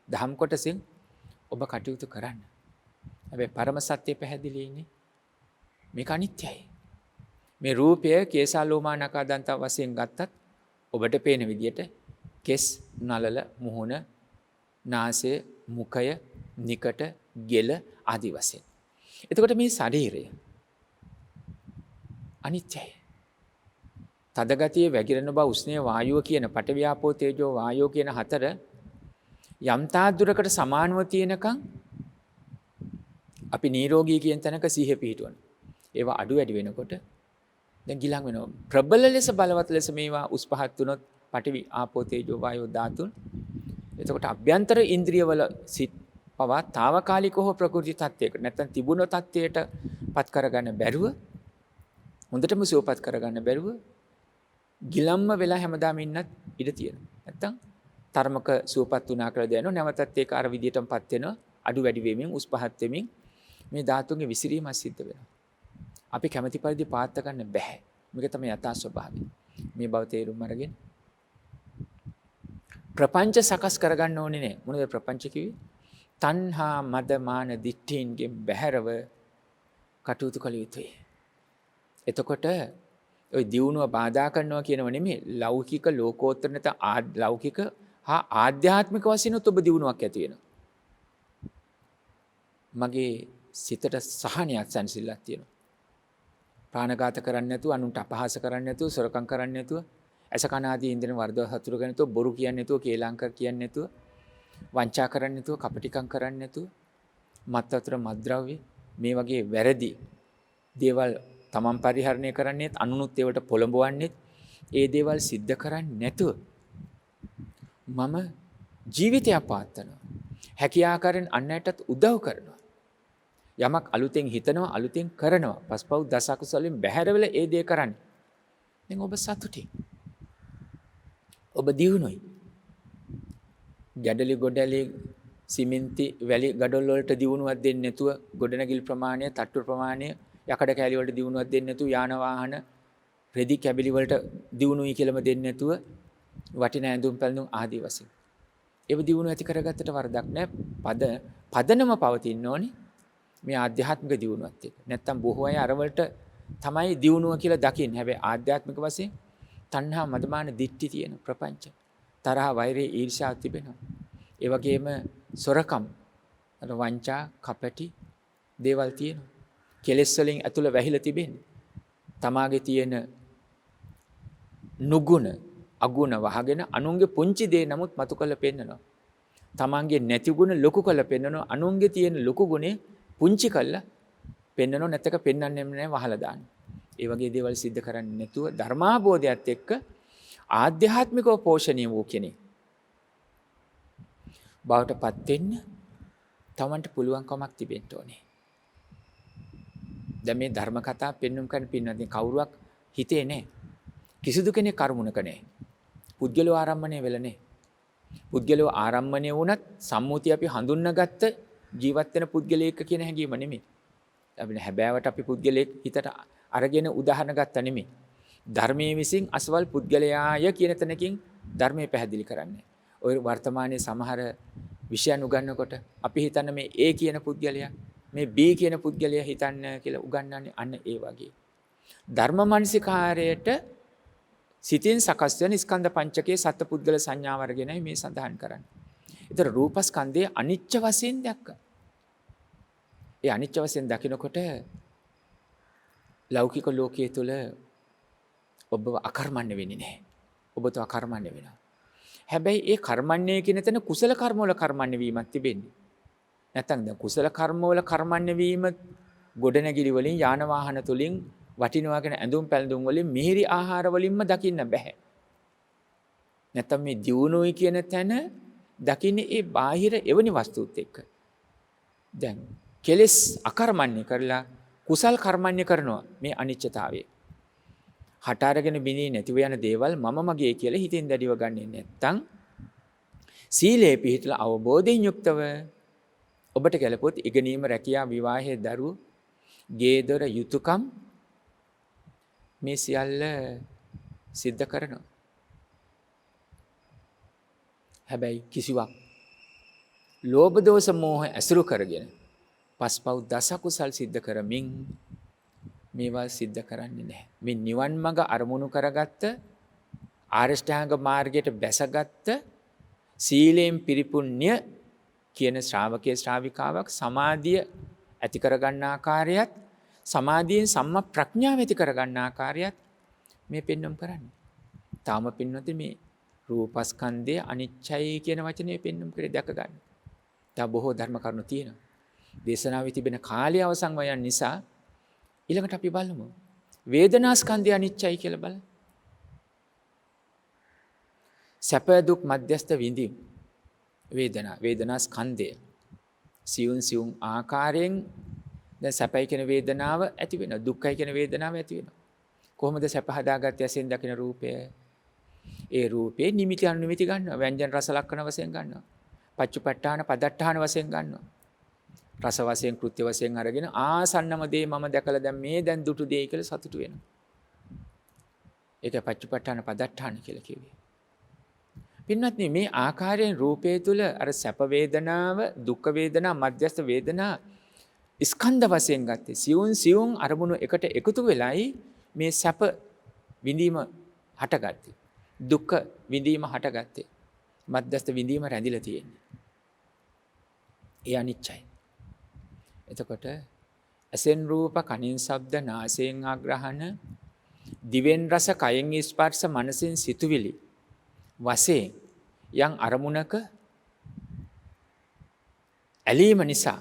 දහම් කොටසෙන් ඔබ කටයුතු කරන්න. හැබැයි පරම සත්‍ය පැහැදිලි ඉන්නේ. මේක අනිත්‍යයි. මේ රූපය කේසා ලෝමා නඛා දන්ත වශයෙන් ගත්තත් ඔබට පේන විදියට කෙස්, නලල, මුහුණ, නාසය, මුඛය, නිකට, ගෙල ආදී වශයෙන්. එතකොට මේ ශරීරය අනිත්‍යයි. තදගතිය, වැగిරෙන බව, උෂ්ණය, වායුව කියන පඨවි ආපෝ තේජෝ වායෝ කියන හතර යම්තා දුරකට සමානව තියෙනකන් අපි නිරෝගී කියන තැනක සිහිය පිහිටවන. ඒවා අඩු වැඩි වෙනකොට දැන් ගිලන් වෙනවා. ප්‍රබල ලෙස, බලවත් ලෙස මේවා උස් පහත් වුණොත් පඨවි ආපෝ තේජෝ වායෝ ධාතුන්, එතකොට අභ්‍යන්තර ඉන්ද්‍රියවල සිත් පවා తాවකාලිකව ප්‍රකෘති තත්ත්වයකට නැත්නම් තිබුණ තත්ත්වයට පත් කරගන්න බැරුව, හොඳටම සුවපත් කරගන්න බැරුව ගිලම්ම වෙලා හැමදාම ඉන්නත් ඉඩ තියෙනවා. නැත්තම් තරමක සුවපත් වුණා කියලා දැනනවා, නැවතත් ඒක අර විදියටමපත් වෙනවා. අඩු වැඩි වෙමින්, උස් පහත් වෙමින් මේ ධාතුන්ගේ විසිරීමක් සිද්ධ වෙනවා. අපි කැමැති පරිදි පාත් ගන්න බෑ. මේක තමයි යථා ස්වභාවය. මේ බව තේරුම් අරගෙන ප්‍රපංච සකස් කරගන්න ඕනේ නෑ. මොනවද ප්‍රපංච කිව්වේ? තණ්හා, මද, මාන, දිට්ඨීන්ගෙන් බැහැරව කටයුතු කළ යුතුයි. එතකොට ඔය දියුණුව බාධා කරනවා කියනව නෙමෙයි, ලෞකික, ලෝකෝත්තර නැත්නම් ලෞකික හා ආධ්‍යාත්මික වශයෙන් ඔබ දියුණුවක් ඇති වෙනවා. මගේ සිතට සහනයක්, සැනසෙල්ලක් තියෙනවා. ප්‍රාණඝාත කරන්නේ නැතුව, අනුන්ට අපහාස කරන්නේ නැතුව, සොරකම් කරන්නේ නැතුව, ඇස කන ආදී ඉන්ද්‍රිය වර්ධව හතුරු කරන්නේ නැතුව, බොරු කියන්නේ නැතුව, කේලංකර කියන්නේ නැතුව, වංචා කරන්නේ නැතුව, කපටිකම් කරන්නේ නැතුව, මත් වතුර, මත්ද්‍රව්‍ය මේ වගේ වැරදි දේවල් තමන් පරිහරණය කරන්නේත්, අනුනුත් ඒවට පොළඹවන්නේත්, ඒ දේවල් සිද්ධ කරන්නේ නැතුව මම ජීවිතයක් පවත්වනවා. හැකි ආකාරයෙන් අන් අයටත් උදව් කරනවා. යමක් අලුතෙන් හිතනවා, අලුතෙන් කරනවා. පස්පව් දස අකුසලෙන් බැහැර වෙලා ඒ දේ කරන්නේ. දැන් ඔබ සතුටින්, ඔබ දියුණුයි. ගැඩලි ගොඩලි සිමෙන්ති වැලි ගඩොල් වලට දියුණුවක් දෙන්නේ නැතුව, ගොඩනැගිලි ප්‍රමාණය, තට්ටු ප්‍රමාණය, යකඩ කැලි වලට දියුණුවක් දෙන්නේ නැතුව, යාන වාහන, රෙදි කැබලි වලට දියුණුවයි කියලාම දෙන්නේ නැතුව, වටිනා ඇඳුම් පැළඳුම් ආදී වශයෙන් ඒව දියුණුව ඇති කරගත්තට වරදක් නැහැ. පදනම පවතින්න ඕනේ මේ ආධ්‍යාත්මික දියුණුවත් එක්ක. නැත්තම් බොහෝ අය අරවලට තමයි දියුණුව කියලා දකින්නේ. හැබැයි ආධ්‍යාත්මික වශයෙන් තණ්හා, මදමාන, දිට්ඨි තියෙන ප්‍රපංච, තරහ, වෛරය, ඊර්ෂ්‍යාව තිබෙනවා. ඒ වගේම සොරකම්, අර වංචා, කපටි දේවල් තියෙනවා. කෙලෙස් වලින් ඇතුළ වැහිලා තිබෙන්නේ. තමාගේ තියෙන නුගුණ, අගුණ වහගෙන අනුන්ගේ පුංචි දේ නමුත් මතු කළ පෙන්නනවා. තමන්ගේ නැති ගුණ ලොකු කළ පෙන්නනවා. අනුන්ගේ තියෙන ලොකු ගුණේ පුංචි කළා පෙන්නනවා නැතක පෙන්වන්නේ නැහැ වහලා දාන්න. ඒ වගේ දේවල් සිද්ධ කරන්නේ නැතුව ධර්මාභෝධයත් එක්ක ආධ්‍යාත්මිකව පෝෂණය වූ කෙනෙක් බවටපත් වෙන්න තමන්ට පුළුවන්කමක් තිබෙන්න ඕනේ. දැන් මේ ධර්ම කතා පෙන්වුම් කරන පින්නත් කවුරුවක් හිතේ නැහැ. කිසිදු කෙනෙක් කර්මුණක නැහැ. පුද්ගලෝ ආරම්භණය වෙලා නැහැ. පුද්ගලෝ ආරම්භණය වුණත් සම්මුතිය අපි හඳුන්නාගත්ත ජීවත් වෙන පුද්ගලයෙක් කියන හැඟීම නෙමෙයි. අපි හැබෑවට අපි පුද්ගලයෙක් හිතට අරගෙන උදාහරණ ගත්තා නෙමෙයි. ධර්මයේ විසින් අසවල් පුද්ගලයාය කියන තැනකින් ධර්මයේ පැහැදිලි කරන්නේ. ඔය වර්තමානයේ සමහර විෂයන් උගන්වනකොට අපි හිතන්නේ මේ A කියන පුද්ගලයා මේ B කියන පුද්ගලයා හිතන්න කියලා උගන්වන්නේ අන්න ඒ වගේ. ධර්ම මනසිකාරයට සිතින් සකස් වෙන ස්කන්ධ පංචකයේ සත්පුද්ගල සංඥාව අරගෙනයි මේ සඳහන් කරන්නේ. ඒතර රූපස්කන්ධයේ අනිච්ච වශයෙන් දැක්කා. ඒ අනිච්ච වශයෙන් දකිනකොට ලෞකික ලෝකයේ තුල ඔබව අකර්මණ්‍ය වෙන්නේ නැහැ. ඔබට අකර්මණ්‍ය වෙනවා. හැබැයි ඒ කර්මණ්‍ය කියන තැන කුසල කර්ම වල කර්මණ්‍ය වීමක් තිබෙන්නේ. නැත්නම් දැන් කුසල කර්ම වල කර්මණ්‍ය වීම ගොඩනැගිලි වලින් යාන වාහන තුලින් වටිනවා කියන ඇඳුම් පැළඳුම් වලින් මිහිරි ආහාර වලින්ම දකින්න බෑ. නැත්නම් මේ දියුණුවයි කියන තැන දකින්නේ ඒ බාහිර එවනි වස්තුත් එක්ක. දැන් කෙලස් අකර්මණ්‍ය කරලා කුසල් කර්මණ්‍ය කරනවා මේ අනිච්චතාවය. හට අරගෙන බිනී නැතිව යන දේවල් මම මගේ කියලා හිතෙන් දැඩිව ගන්නෙ නැත්තම් සීලේ පිහිටලා අවබෝධයෙන් යුක්තව ඔබට ගැලපොත් ඉගෙනීම රැකියා විවාහයේ දරුවෝ ගේදොර යුතුයකම් මේ සියල්ල සිද්ධ කරනවා. හැබැයි කිසිවක් ලෝභ දෝෂ මෝහ ඇසුරු කරගෙන පස්පව් දස කුසල් සිද්ධ කරමින් මේවා සිද්ධ කරන්නේ නැහැ. මේ නිවන් මඟ අරමුණු කරගත්ත ආරෂ්ඨාංග මාර්ගයට බැසගත්ත සීලයෙන් පිරිපුණ්‍ය කියන ශ්‍රාවකයේ ශ්‍රාවිකාවක් සමාධිය ඇති කරගන්න ආකාරයත් සමාධියෙන් සම්මා ප්‍රඥාව ඇති කරගන්න ආකාරයත් මේ පෙන්වම් කරන්නේ. තාම පින්නොත් මේ රූපස්කන්ධයේ අනිච්චයි කියන වචනේ පෙන්වම් කරේ දැක ගන්න. තව බොහෝ ධර්ම කරුණු තියෙනවා. දේශනාවේ තිබෙන කාලය අවසන් වයන් නිසා ඊළඟට අපි බලමු වේදනාස්කන්ධය අනිච්චයි කියලා බලන්න. සැප දුක් මධ්‍යස්ථ විඳින් වේදනාස්කන්ධය සියුම් ආකාරයෙන් දැන් සැපයි කියන වේදනාව ඇති වෙනවා දුක්ඛයි කියන වේදනාව ඇති වෙනවා. කොහොමද සැප හදාගත්තේ ඇසෙන් දකින රූපය? ඒ රූපේ නිමිති අනුනිමිති ගන්නවා. ව්‍යංජන රස ලක්ෂණ වශයෙන් ගන්නවා. පච්චුපට්ඨාන පදට්ඨාන වශයෙන් ගන්නවා. රස වශයෙන් කෘත්‍ය වශයෙන් අරගෙන ආසන්නම දේ මම දැකලා දැන් මේ දැන් දුටු දේ කියලා සතුටු වෙනවා. ඒක පච්චුපට්ඨාන පදට්ඨාන කියලා කිව්වේ. පින්වත්නි මේ ආකාරයෙන් රූපය තුල අර සැප වේදනාව, දුක් වේදනා, මධ්‍යස්ථ වේදනා ස්කන්ධ වශයෙන් ගත්තේ. සියුම් අරමුණු එකට එකතු වෙලයි මේ සැප විඳීම හටගත්තේ. දුක් විඳීම හටගත්තේ. මධ්‍යස්ථ විඳීම රැඳිලා තියෙන්නේ. ඒ අනිච්චයි. එතකොට ඇසෙන් රූප, කනින් ශබ්ද, නාසයෙන් ආග්‍රහණ, දිවෙන් රස, කයෙන් ස්පර්ශ, මනසෙන් සිතුවිලි වශයෙන් යම් අරමුණක ඇලීම නිසා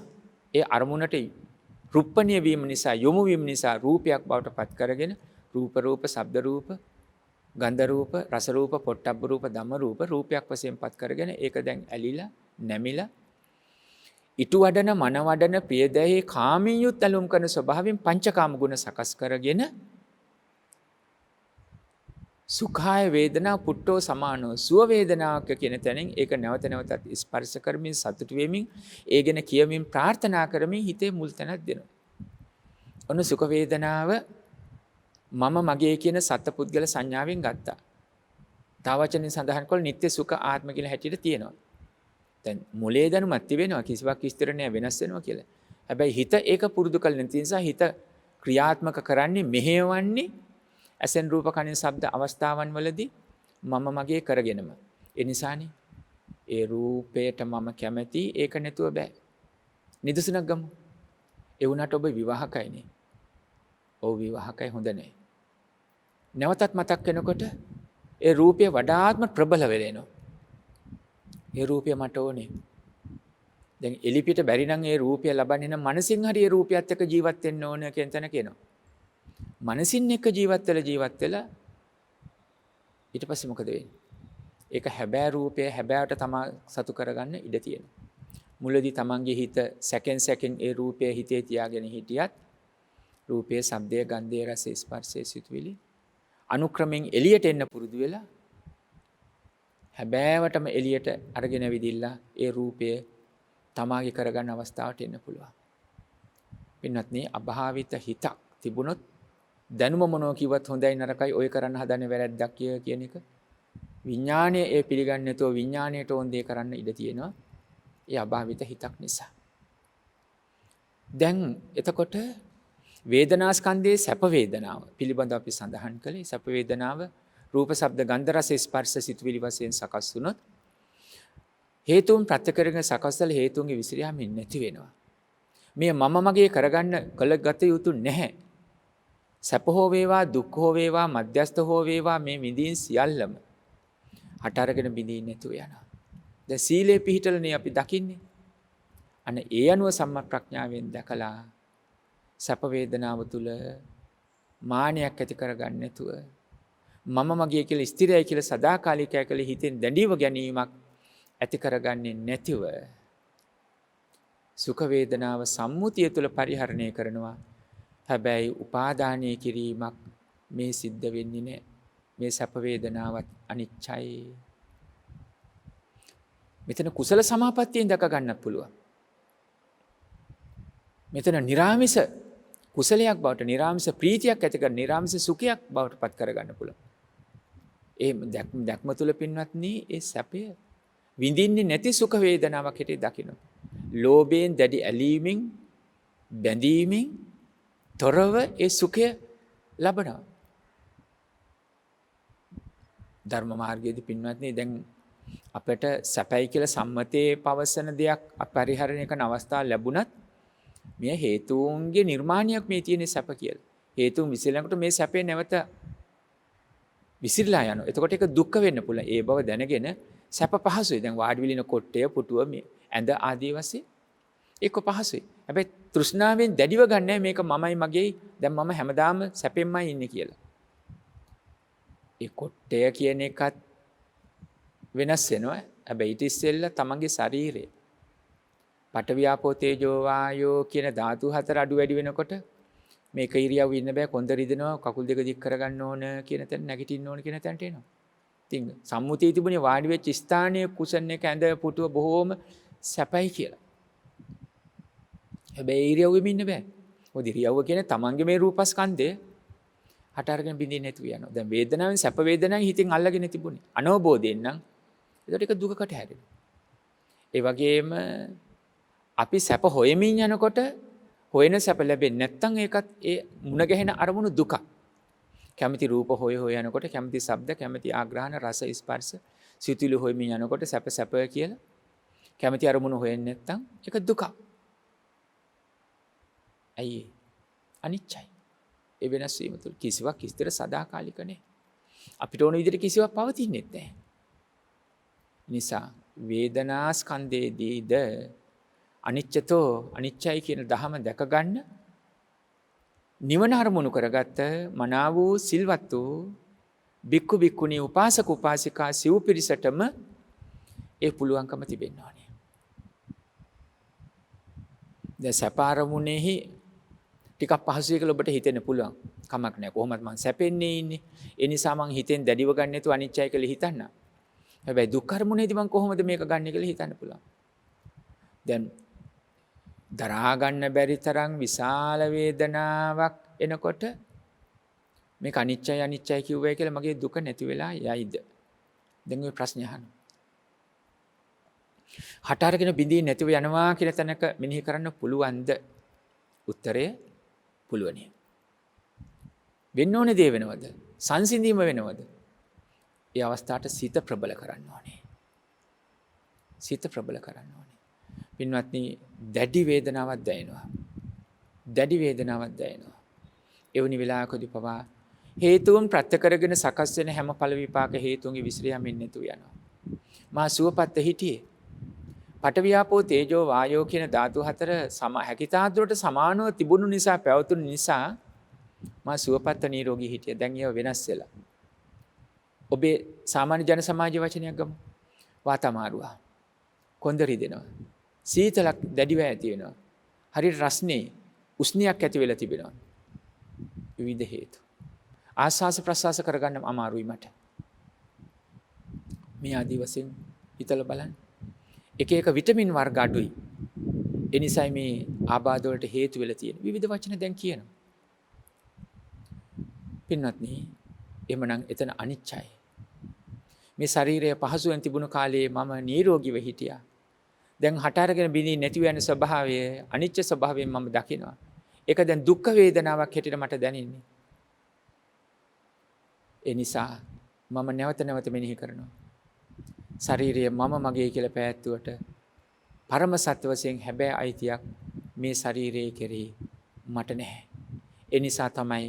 ඒ අරමුණට රුප්පණීය වීම නිසා යොමු වීම නිසා රූපයක් බවට පත් කරගෙන රූප ශබ්ද රූප ගන්ධ රූප රස රූප පොට්ටබ්බ රූප ධම්ම රූප රූපයක් වශයෙන් පත් කරගෙන ඒක දැන් ඇලිලා නැමිලා ඉටු වඩන මන වඩන ප්‍රියදැහි කාමීන් යුත් ඇලුම් කරන ස්වභාවයෙන් පංචකාම ගුණ සකස් කරගෙන සුඛාය වේදනා පුට්ටෝ සමානෝ සුව වේදනාවක් කියන තැනින් ඒක නැවත නැවතත් ස්පර්ශ කරමින් සතුට වෙමින් ඒ ගැන කියමින් ප්‍රාර්ථනා කරමින් හිතේ මුල් තැනක් දෙනවා. ඔන්න සුඛ වේදනාව මම මගේ කියන සත්පුද්ගල සංඥාවෙන් ගත්තා. තව වචනින් සඳහන් කළ නිත්‍ය සුඛ ආත්ම කියලා හැටියට තියෙනවා. දැන් මොලේ දැනුමක් තිබෙනවා කිසිවක් ස්ථිර නැහැ වෙනස් වෙනවා කියලා. හැබැයි හිත ඒක පුරුදු කළ නැති නිසා හිත ක්‍රියාත්මක කරන්නේ මෙහෙවන්නේ ඇසෙන් රූප කනින් ශබ්ද අවස්ථාවන් වලදී මම මගේ කරගෙනම. ඒ නිසානේ ඒ රූපයට මම කැමති ඒක නැතුව බෑ. නිදසුනක් ගමු. ඒ වුණාට ඔබ විවාහකයිනේ. ඔව් විවාහකයි හොඳ නැහැ. නැවතත් මතක් වෙනකොට ඒ රූපය වඩාත්ම ප්‍රබල වෙලා එනවා. ඒ රූපය මට ඕනේ. දැන් එලිපිට බැරි නම් ඒ රූපය ලබන්නේ නම් මනසින් හරි ඒ රූපයත් එක්ක ජීවත් වෙන්න ඕන කියන තැන කියනවා. මනසින් එක්ක ජීවත් වෙලා ඊට පස්සේ මොකද වෙන්නේ? ඒක හැබෑ රූපය හැබෑවට තමා සතු කරගන්න ඉඩ තියෙනවා. මුලදී තමන්ගේ හිත සැකෙන් ඒ රූපය හිතේ තියාගෙන හිටියත් රූපයේ ශබ්දයේ ගන්ධයේ රසයේ ස්පර්ශයේ සිතුවිලි අනුක්‍රමෙන් එළියට එන්න පුරුදු වෙලා හැබෑවටම එළියට අරගෙන විදිලා ඒ රූපය තමාගේ කරගන්න අවස්ථාවට එන්න පුළුවන්. පින්වත්නි අභාවිත හිතක් තිබුණොත් දැනුම මොනවා කිව්වත් හොඳයි නරකයි ඔය කරන්න හදන්නේ වැරද්දක් කියන එක විඥාණය ඒ පිළිගන්නේ නැතුව විඥාණයට ඕන දේ කරන්න ඉඩ තියෙනවා. ඒ අභාවිත හිතක් නිසා. දැන් එතකොට වේදනා ස්කන්ධයේ සැප වේදනාව පිළිබඳව අපි සඳහන් කළේ සැප වේදනාව රූප ශබ්ද ගන්ධ රස ස්පර්ශ සිතුවිලි වශයෙන් සකස් වුණොත් හේතුන් ප්‍රත්‍ය කරගෙන සකස්වල හේතුන්ගේ විසිරියාමින් නැති වෙනවා. මේ මම මගේ කරගන්න කළගත යුතු නැහැ. සැප හෝ වේවා දුක් හෝ වේවා මධ්‍යස්ථ හෝ වේවා මේ විඳින් සියල්ලම හට අරගෙන බිඳින්න නැතුව යනවා. දැන් සීලේ පිහිටලනේ අපි දකින්නේ. අන්න ඒ අනුව සම්මා ප්‍රඥාවෙන් දැකලා සැප වේදනාව තුල මානයක් ඇති කරගන්න නැතුව මම මගේ කියලා ස්ථිරයි කියලා සදාකාලිකයි කියලා හිතෙන් දැඩිව ගැනීමක් ඇති කරගන්නේ නැතිව සුඛ වේදනාව සම්මුතිය තුල පරිහරණය කරනවා. හැබැයි උපාදානය කිරීමක් මේ සිද්ධ වෙන්නේ නැහැ. මේ සැප වේදනාවත් අනිච්චයි. මෙතන කුසල සමාපත්තියෙන් දක ගන්නත් පුළුවන්. මෙතන නිරාමිස කුසලයක් බවට නිරාමිස ප්‍රීතියක් ඇති කර නිරාමිස සුඛයක් බවට පත් කර ගන්න පුළුවන්. ඒ දැක්ම තුල පින්වත්නි ඒ සැපය විඳින්නේ නැති සුඛ වේදනාවක් හිතේ දකින්න. ලෝභයෙන් දැඩි ඇලීමෙන් බැඳීමෙන් තොරව ඒ සුඛය ලබනවා. ධර්ම මාර්ගයේදී පින්වත්නි දැන් අපට සැපයි කියලා සම්මතයේ පවසන දෙයක් අපරිහරණය කරන අවස්ථාව ලැබුණත් මේ හේතුන්ගේ නිර්මාණයක් මේ තියෙන සැප කියලා. හේතුන් විසිරෙනකොට මේ සැපේ නැවත විසිරලා යනවා. එතකොට ඒක දුක්ඛ වෙන්න පුළුවන්. ඒ බව දැනගෙන සැප පහසුයි. දැන් වාඩි විලින කොට්ටය, පුටුව, මේ ඇඳ ආදී වශයෙන් ඒක පහසුයි. හැබැයි තෘෂ්ණාවෙන් දැඩිව ගන්නෑ මේක මමයි මගේයි. දැන් මම හැමදාම සැපෙන්මයි ඉන්නේ කියලා. ඒ කොට්ටය කියන එකත් වෙනස් වෙනවා. හැබැයි ඊට ඉස්සෙල්ලා තමන්ගේ ශරීරය පඨවි ආපෝ තේජෝ වායෝ කියන ධාතු හතර අඩු වැඩි වෙනකොට මේක ඉරියව් ඉන්න බෑ කොන්ද රිදෙනවා කකුල් දෙක දික් කරගන්න ඕන කියන තැන නැගිටින්න ඕන කියන තැනට එනවා. ඉතින් සම්මුතිය තිබුණේ වාඩි වෙච්ච ස්ථානයේ කුෂන් එක ඇඳ පුටුව බොහෝම සැපයි කියලා. හැබැයි ඉරියව්වෙම ඉන්න බෑ. මොකද ඉරියව්ව කියන්නේ තමන්ගේ මේ රූපස්කන්ධය හට අරගෙන බින්දින්න නැතුව යනවා. දැන් වේදනාවෙන් සැප වේදනාවෙන් හිතින් අල්ලගෙන තිබුණේ. අනවබෝධයෙන් නම් ඒකට ඒක දුකකට හැරෙනවා. ඒ වගේම අපි සැප හොයමින් යනකොට හොයන සැප ලැබෙන්නේ නැත්නම් ඒකත් ඒ මුණ ගැහෙන අරමුණු දුක. කැමති රූප හොය යනකොට කැමති ශබ්ද කැමති ආග්‍රහණ රස ස්පර්ශ සිතුවිලි හොයමින් යනකොට සැප කියලා කැමති අරමුණු හොයන්නේ නැත්නම් ඒක දුක. ඇයි අනිච්චයි. ඒ වෙනස් වීම තුළ කිසිවක් ස්ථිර සදාකාලික නැහැ. අපිට ඕන විදිහට කිසිවක් පවතින්නේ නැහැ. නිසා වේදනා ස්කන්ධයේදීද අනිච්චතෝ අනිච්චයි කියන ධහම දැක ගන්න නිවන අරමුණු කරගත්ත මනාව වූ සිල්වත් වූ බික්කු බික්කුණී උපාසක උපාසිකා සිව් පිරිසටම ඒ පුළුවන්කම තිබෙන්න ඕනේ. දැන් සැප අරමුණෙහි ටිකක් පහසුයි කියලා ඔබට හිතෙන්න පුළුවන්. කමක් නැහැ. කොහොමද මං සැපෙන්නේ ඉන්නේ. ඒ නිසා මං හිතෙන් දැඩිව ගන්න නැතුව අනිච්චයි කියලා හිතන්න. හැබැයි දුක් අරමුණේදී මං කොහොමද මේක ගන්නෙ කියලා හිතන්න පුළුවන්. දැන් දරා ගන්න බැරි තරම් විශාල වේදනාවක් එනකොට මේක අනිච්චයි අනිච්චයි කිව්වයි කියලා මගේ දුක නැති වෙලා යයිද? දැන් ওই ප්‍රශ්නේ අහන්න. හට අරගෙන බිඳී නැතිව යනවා කියලා තැනක මෙනෙහි කරන්න පුළුවන්ද? උත්තරය පුළුවනි. වෙන්න ඕනේ දේ වෙනවද? සංසිඳීම වෙනවද? ඒ අවස්ථාවට සිත ප්‍රබල කරන්න ඕනේ. සිත ප්‍රබල කරන්න ඕනේ. පින්වත්නි දැඩි වේදනාවක් දැනෙනවා. දැඩි වේදනාවක් දැනෙනවා. එවැනි වෙලාවකදී පවා හේතුන් ප්‍රත්‍ය කරගෙන සකස් වෙන හැම ඵල විපාක හේතුන්ගේ විසිරියමින් නැතු යනවා. මා සුවපත්ත හිටියේ. පඨවියාපෝ තේජෝ වායෝ කියන ධාතු හතර හැකිතාක් දුරට සමානව තිබුණු නිසා පැවතුණු නිසා මා සුවපත්ත නිරෝගී හිටියේ. දැන් ඒව වෙනස් වෙලා. ඔබේ සාමාන්‍ය ජන සමාජයේ වචනයක් ගමු. වාතමාරුවා. කොන්ද රිදෙනවා. සීතලක් දැඩිව ඇති වෙනවා. හරියට රස්නේ උස්නියක් ඇති වෙලා තිබෙනවා. විවිධ හේතු. ආස්වාස ප්‍රසවාස කරගන්න අමාරුයි මට. මේ ආදී වශයෙන් හිතලා බලන්න. එක එක විටමින් වර්ග අඩුයි. ඒ නිසායි මේ ආබාධ වලට හේතු වෙලා තියෙන්නේ. විවිධ වචන දැන් කියනවා. පින්වත්නි, එhmenan එතන අනිච්චයි. මේ ශරීරය පහසුවෙන් තිබුණු කාලේ මම නිරෝගීව හිටියා. දැන් හට අරගෙන බිඳී නැති වෙන ස්වභාවය, අනිච්ච ස්වභාවයෙන් මම දකිනවා. ඒක දැන් දුක් වේදනාවක් හැටියට මට දැනෙන්නේ. ඒ නිසා මම නැවත නැවත මෙනෙහි කරනවා. ශරීරය මම මගේ කියලා පැවැත්වුවට පරම සත්‍ය වශයෙන් හැබෑ අයිතියක් මේ ශරීරයේ කෙරෙහි මට නැහැ. ඒ නිසා තමයි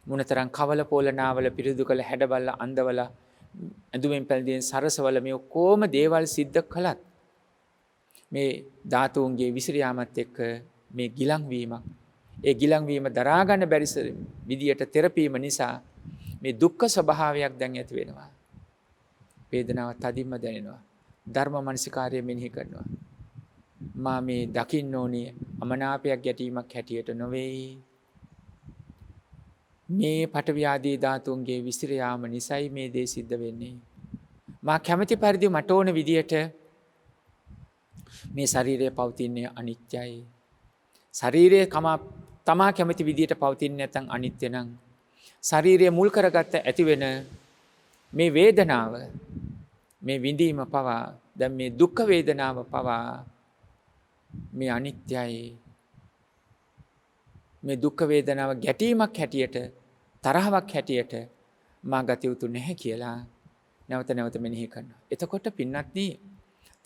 මුණතරම් කවල පොළනාවල පිරිදු කළ හැඩබල්ල අන්දවල ඇඳුමින් පැළඳින සරසවල මේ කොහොම දේවල් සිද්ධ කළත් මේ ධාතුන්ගේ විසිරියාමත් එක්ක මේ ගිලන් වීමක්, ඒ ගිලන් වීම දරා ගන්න බැරි විදියට තෙරපීම නිසා මේ දුක්ඛ ස්වභාවයක් දැන් ඇති වෙනවා. වේදනාව තදින්ම දැනෙනවා. ධර්ම මනසිකාර්යය මෙනෙහි කරනවා. මා මේ දකින්න ඕනේ අමනාපයක් ගැටීමක් හැටියට නොවේ. මේ පඨවි ආදී ධාතුන්ගේ විසිර යාම නිසයි මේ දේ සිද්ධ වෙන්නේ. මා කැමැති පරිදි මට ඕන විදියට මේ ශරීරය පවතින්නේ අනිත්‍යයි. ශරීරය තමා කැමැති විදියට පවතින්නේ නැත්නම් අනිත්‍ය නම් ශරීරය මුල් කරගත්ත ඇති වෙන මේ වේදනාව, මේ විඳීම පවා, දැන් මේ දුක් වේදනාව පවා මේ අනිත්‍යයි. මේ දුක් වේදනාව ගැටීමක් හැටියට, තරහවක් හැටියට මා ගත යුතු නැහැ කියලා නැවත නැවත මෙනෙහි කරනවා. එතකොට පින්වත්නි,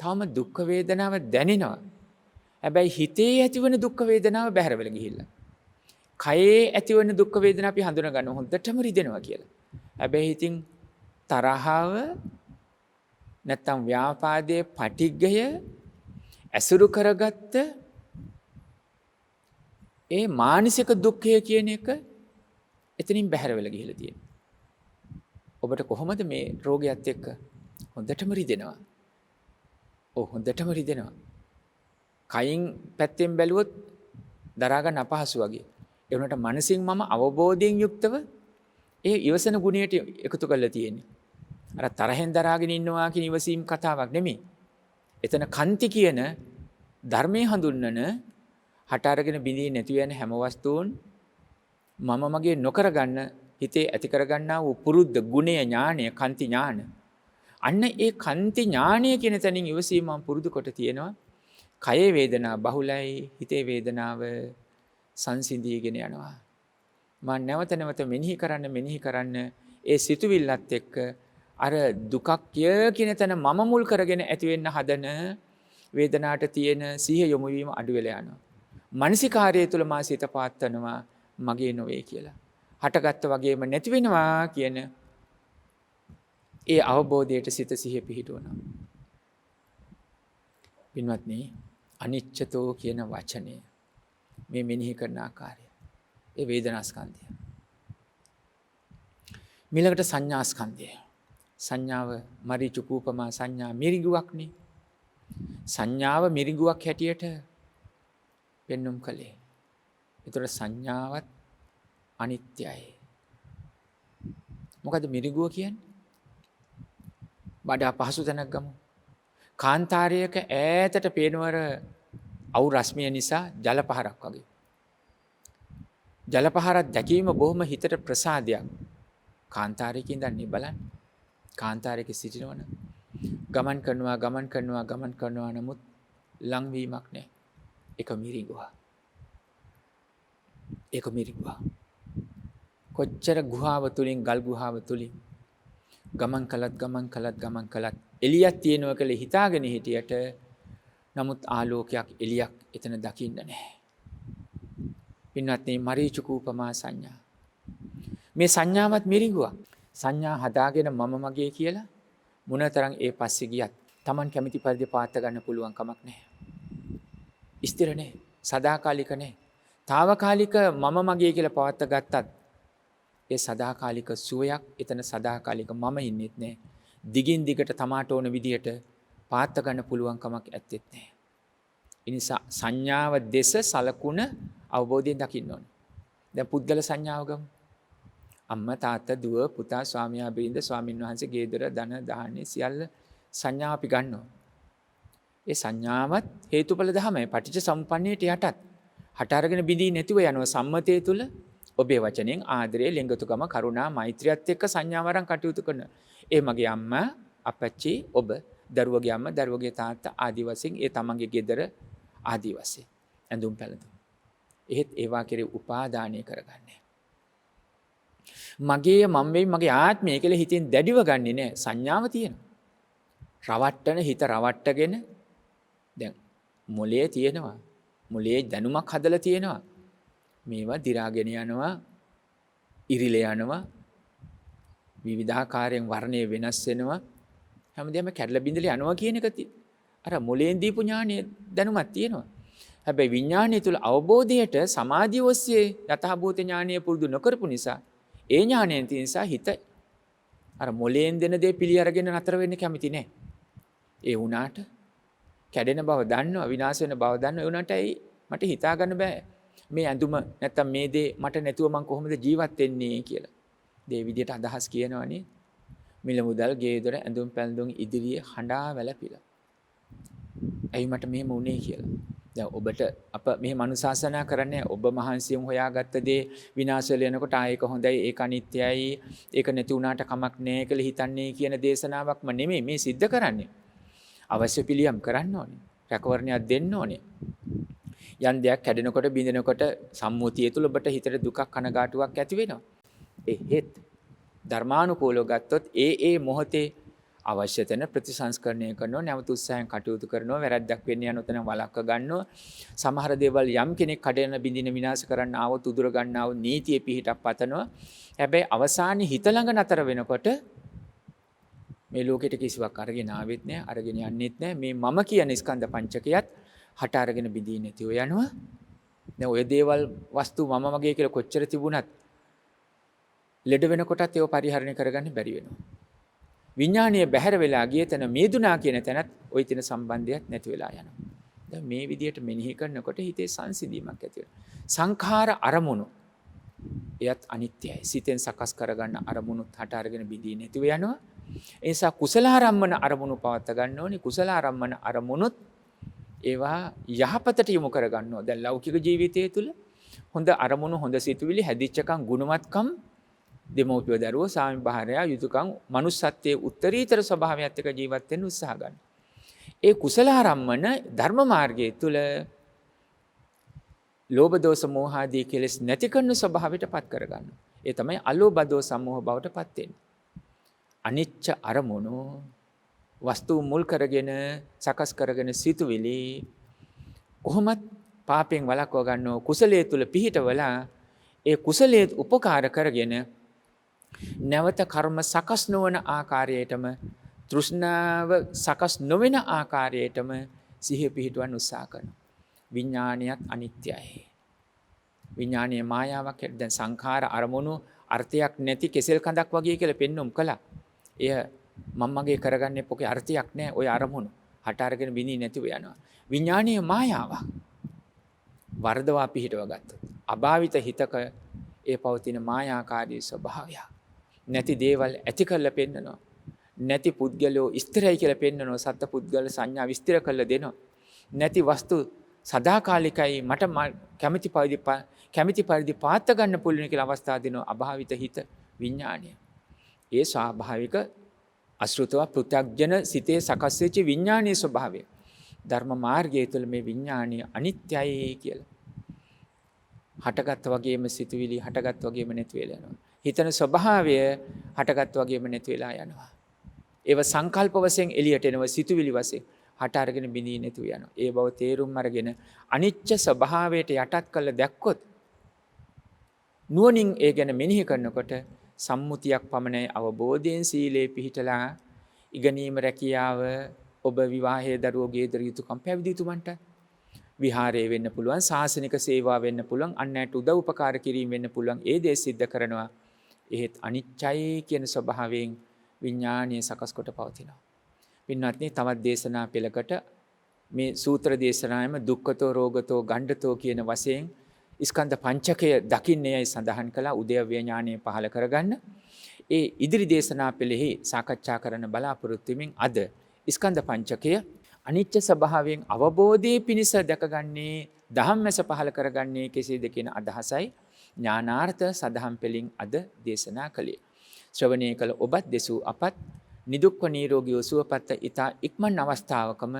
තාම දුක් වේදනාව දැනෙනවා. හැබැයි හිතේ ඇතිවන දුක් වේදනාව බැහැර වෙලා ගිහිල්ලා. කයේ ඇතිවන දුක් වේදනාව අපි හඳුනා ගන්න හොඳටම රිදෙනවා කියලා. හැබැයි ඉතින් තරහව නැත්තම් ව්‍යාපාදයේ පටිඝය ඇසුරු කරගත්ත ඒ මානසික දුක්ඛය කියන එක එතනින් බැහැර වෙලා ගිහිල්ලා තියෙනවා. ඔබට කොහොමද මේ රෝගයත් එක්ක හොඳටම රිදෙනවා. හොඳටම රිදෙනවා. කයින් පැත්තෙන් බැලුවොත් දරා ගන්න අපහසු වගේ. ඒ වුණාට මනසින් මම අවබෝධයෙන් යුක්තව ඒ ඉවසන ගුණයට එකතු කරලා තියෙන්නේ. අර තරහෙන් දරාගෙන ඉන්නවා කියන ඉවසීම් කතාවක් නෙමෙයි. එතන කන්ති කියන ධර්මයේ හඳුන්වන හට අරගෙන බිඳී නැති වෙන හැම වස්තුන් මම මගේ නොකර ගන්න හිතේ ඇති කර ගන්නා වූ පුරුද්ද ගුණය ඥානය කන්ති ඥාන. අන්න ඒ කන්ති ඥානය කියන තැනින් ඉවසීම මම පුරුදු කොට තියෙනවා. කයේ වේදනාව බහුලයි, හිතේ වේදනාව සංසිඳීගෙන යනවා. මම නැවත නැවත මෙනෙහි කරන්න ඒ සිතුවිල්ලත් එක්ක අර දුකක් කියන තැන මම මුල් කරගෙන ඇති වෙන්න හදන වේදනාවට තියෙන සිහිය යොමු වීම අඩු වෙලා යනවා. මානසිකාර්යය තුල මා සිත පාත්තනවා මගේ නොවේ කියලා. හටගත්ත වගේම නැති වෙනවා කියන ඒ අවබෝධයට සිත සිහිය පිහිටවනවා. පින්වත්නි, අනිච්චතෝ කියන වචනය මේ මෙනෙහි කරන ආකාරය ඒ වේදනා ස්කන්ධය. ඊළඟට සංඥා ස්කන්ධය. සංඥාව මරිචු කූපමා සංඥා මිරිඟුවක්නේ. සංඥාව මිරිඟුවක් හැටියට පෙන්눔 කළේ. ඒතර සංඥාවත් අනිත්‍යයි. මොකද මිරිඟුව කියන්නේ? බඩ අපහසු තැනක් ගමු. කාන්තාරයක ඈතට පේනවර අවු රශ්මිය නිසා ජල පහරක් වගේ. ජල පහරක් දැකීම බොහොම හිතට ප්‍රසාදයක්. කාන්තාරයක ඉඳන් බලන්න. කාන්තාරයක සිටිනවන ගමන් කරනවා නමුත් ලංවීමක් නැහැ. ඒක මිරිඟුව. කොච්චර ගුහාව තුලින් ගල් ගුහාව තුලින් ගමන් කළත් එළියක් තියෙනවා කියලා හිතාගෙන හිටියට නමුත් ආලෝකයක් එළියක් එතන දකින්න නැහැ. පින්වත්නි, මරීචු කූපමා සංඥා. මේ සංඥාවත් මිරිඟුවක්. සංඥා හදාගෙන මම මගේ කියලා මොනතරම් ඒ පස්සේ ගියත් Taman කැමති පරිදි පාත්ත ගන්න පුළුවන් කමක් නැහැ. ස්ථිර නැහැ. සදාකාලික නැහැ. తాවකාලික මම මගේ කියලා පවත්ත ගත්තත් ඒ සදාකාලික සුවයක් එතන සදාකාලික මම ඉන්නෙත් නැහැ. දිගින් දිගට තමාට ඕන විදියට පාත්ත ගන්න පුළුවන් කමක් ඇත්තෙත් නැහැ. ඒ නිසා සංඥාව දෙස සලකුණ අවබෝධයෙන් දකින්න ඕනේ. දැන් පුද්ගල සංඥාව ගමු. අම්මා තාත්තා දුව පුතා ස්වාමියා බිරිඳ ස්වාමින් වහන්සේ ගේ දොර ධන දාහනේ සියල්ල සංඥා අපි ගන්නවා. ඒ සංඥාවත් හේතුඵල ධමයි පටිච්ච සමුප්පන්නයට යටත්. හට අරගෙන බිඳී නැතිව යනවා සම්මතයේ තුල ඔබේ වචනෙන් ආදරය ලෙංගතුකම කරුණා මෛත්‍රියත් එක්ක සංඥාවරන් කටයුතු කරන. ඒ මගේ අම්මා අපච්චි ඔබ දරුවගේ අම්මා දරුවගේ තාත්තා ආදි වශයෙන් ඒ තමන්ගේ ගෙදර ආදි වශයෙන් ඇඳුම් පැළඳුම්. එහෙත් ඒවා කෙරේ උපාදානය කරගන්නේ. මගේ මම වෙයි මගේ ආත්මය කියලා හිතෙන් දැඩිව ගන්නෙ නෑ සංඥාව තියෙනවා. රවට්ටන හිත රවට්ටගෙන දැන් මොලේ තියෙනවා. මොලේ දැනුමක් හදලා තියෙනවා. මේවා දි รา ගෙන යනවා. ඉරිල යනවා. විවිධාකාරයෙන් වර්ණය වෙනස් වෙනවා. හැමදේම කැඩලා බිඳලා යනවා කියන එක අර මොලෙන් දීපු ඥානය දැනුමක් තියෙනවා. හැබැයි විඥානය තුල අවබෝධයට සමාධිය ඔස්සේ යථාභූත ඥානය පුරුදු නොකරපු නිසා ඒ ඥානයෙන් තියෙන නිසා හිත අර මොලෙන් දෙන දේ පිළි අරගෙන නතර වෙන්න කැමති නැහැ. ඒ වුණාට කැඩෙන බව දන්නවා විනාශ වෙන බව දන්නවා ඒ වුණාට මට හිතා ගන්න බෑ මේ ඇඳුම නැත්තම් මේ දේ මට නැතුව මං කොහොමද ජීවත් වෙන්නේ කියලා. ඒ විදිහට අදහස් කියනවනේ. මිල මුදල් ගේ දොර ඇඳුම් පැළඳුම් ඉදිරියේ හඬා වැළපිලා. ඇයි මට මෙහෙම වුනේ කියලා. දැන් ඔබට අප මේ මනුසාසනා කරන්නේ ඔබ මහන්සියෙන් හොයාගත්ත දේ විනාශ වෙනකොට ආයක හොඳයි ඒක අනිත්‍යයි ඒක නැති වුණාට කමක් නැහැ කියලා හිතන්නේ කියන දේශනාවක්ම නෙමෙයි මේ සිද්ධ කරන්නේ. අවශ්‍ය පිළියම් කරන්න ඕනේ. රැකවරණයක් දෙන්න ඕනේ. යන් දෙයක් කැඩෙනකොට බිඳෙනකොට සම්මුතිය තුළ ඔබට හිතට දුකක් කනගාටුවක් ඇති වෙනවා. එහෙත් ධර්මානුකූලව ගත්තොත් ඒ මොහොතේ අවශ්‍ය තැන ප්‍රතිසංස්කරණය කරනවා නැවත උත්සාහයෙන් කටයුතු කරනවා වැරද්දක් වෙන්න යන උතන වළක්ව ගන්නවා සමහර දේවල් යම් කෙනෙක් කඩේන බින්දින විනාශ කරන්න ආවොත් උදුර ගන්නව නීතිය පිහිටක් පතනවා හැබැයි අවසානයේ හිත ළඟ නතර වෙනකොට මේ ලෝකෙට කිසිවක් අරගෙන ආවෙත් නැහැ අරගෙන යන්නෙත් නැහැ මේ මම කියන ස්කන්ධ පංචකයත් හට අරගෙන බිඳී නැතිව යනවා දැන් ඔය දේවල් වස්තු මම මගේ කියලා කොච්චර තිබුණත් ලෙඩ වෙනකොටත් ඒව පරිහරණය කරගන්න බැරි වෙනවා විඥානීය බැහැර වෙලා ගිය තැන මේදුනා කියන තැනත් ওই තින සම්බන්ධයක් නැති වෙලා යනවා. දැන් මේ විදිහට මෙනෙහි කරනකොට හිතේ සංසිඳීමක් ඇති වෙනවා. සංඛාර අරමුණු එයත් අනිත්‍යයි. සිතෙන් සකස් කරගන්න අරමුණුත් හට අරගෙන බිඳී නැතිව යනවා. ඒ නිසා කුසලාරම්මන අරමුණු පවත් ගන්න ඕනේ. කුසලාරම්මන අරමුණුත් ඒවා යහපතට යොමු කරගන්න ඕනේ. දැන් ලෞකික ජීවිතයේ තුල හොඳ අරමුණු හොඳ සිතුවිලි හැදිච්චකම් ගුණවත්කම් දෙමෝපිය දරුවෝ සාමි භාර්යා යුතුයකම් මනුස්සත්වයේ උත්තරීතර ස්වභාවයත් එක්ක ජීවත් වෙන්න උත්සාහ ගන්න. ඒ කුසලාරම්මන ධර්ම මාර්ගයේ තුල ලෝභ දෝෂ මෝහ ආදී කෙලෙස් නැති කරන ස්වභාවයටපත් කරගන්න. ඒ තමයි අලෝභ දෝෂ සමෝහ බවටපත් වෙන්නේ. අනිච්ච අරමුණු වස්තු මුල් කරගෙන සකස් කරගෙන සිතුවිලි කොහොමත් පාපයෙන් වළක්ව ගන්නව කුසලයේ තුල පිහිටවලා ඒ කුසලයේ උපකාර කරගෙන නැවත කර්ම සකස් නොවන ආකාරයටම තෘෂ්ණාව සකස් නොවන ආකාරයටම සිහිය පිහිටවන්න උත්සාහ කරනවා. විඥානියත් අනිත්‍යයි. විඥානීය මායාවක් දැන් සංඛාර අරමුණු අර්ථයක් නැති කෙසෙල් කඳක් වගේ කියලා පෙන්වුම් කළා. එය මම මගේ කරගන්නේ පොකේ අර්ථයක් නැහැ. ওই අරමුණු හට අරගෙන විඳින්නේ නැතිව යනවා. විඥානීය මායාවක්. වර්ධවා පිහිටව ගත්තොත් අභාවිත හිතක ඒ පවතින මායාකාරී ස්වභාවය. නැති දේවල් ඇති කරලා පෙන්නනවා. නැති පුද්ගලෝ ස්ථිරයි කියලා පෙන්නනවා. සත්ත්ව පුද්ගල සංඥා විස්තර කරලා දෙනවා. නැති වස්තු සදාකාලිකයි මට කැමැති පරිදි පාත්ත ගන්න පුළුවන් කියලා අවස්ථා දෙනවා. අභාවිත හිත විඥානය. ඒ ස්වාභාවික අසෘතව පෘථග්ජන සිතේ සකස් වෙච්ච විඥානීය ස්වභාවය. ධර්ම මාර්ගය තුළ මේ විඥානීය අනිත්‍යයි කියලා. හටගත් වගේම සිතුවිලි හටගත් වගේම නැති වෙලා යනවා. හිතන ස්වභාවය හටගත් වගේම නැති වෙලා යනවා. ඒව සංකල්ප වශයෙන් එළියට එනවා සිතුවිලි වශයෙන් හට අරගෙන බිඳී නැතුව යනවා. ඒ බව තේරුම් අරගෙන අනිච්ච ස්වභාවයට යටත් කළ දැක්කොත් නුවණින් ඒ ගැන මෙනෙහි කරනකොට සම්මුතියක් පමණයි අවබෝධයෙන් සීලේ පිහිටලා ඉගෙනීම රැකියාව ඔබ විවාහයේ දරුවෝ ගේ යුතුකම් පැවිදි යුතුමන්ට විහාරයේ වෙන්න පුළුවන් සාසනික සේවා වෙන්න පුළුවන් අන්නයට උදව් උපකාර කිරීම වෙන්න පුළුවන් ඒ දේ සිද්ධ කරනවා එහෙත් අනිච්චයි කියන ස්වභාවයෙන් විඥානීය සකස් කොට පවතිනවා. පින්වත්නි තවත් දේශනා පෙළකට මේ සූත්‍ර දේශනාවෙම දුක්ඛතෝ රෝගතෝ ගණ්ඩතෝ කියන වශයෙන් ස්කන්ධ පංචකය දකින්නේයි සඳහන් කළා උදේව්‍ය ඥානය පහළ කරගන්න. ඒ ඉදිරි දේශනා පෙළෙහි සාකච්ඡා කරන්න බලාපොරොත්තු වෙමින් අද ස්කන්ධ පංචකය අනිත්‍ය ස්වභාවයෙන් අවබෝධයේ පිණිස දැකගන්නේ ධම්මස පහළ කරගන්නේ කෙසේද කියන අදහසයි ඥානාර්ථ සදහම් පෙළින් අද දේශනා කළේ. ශ්‍රවණය කළ ඔබත් දෙසූ අපත් නිදුක්ව නිරෝගීව සුවපත් ඊතා ඉක්මන් අවස්ථාවකම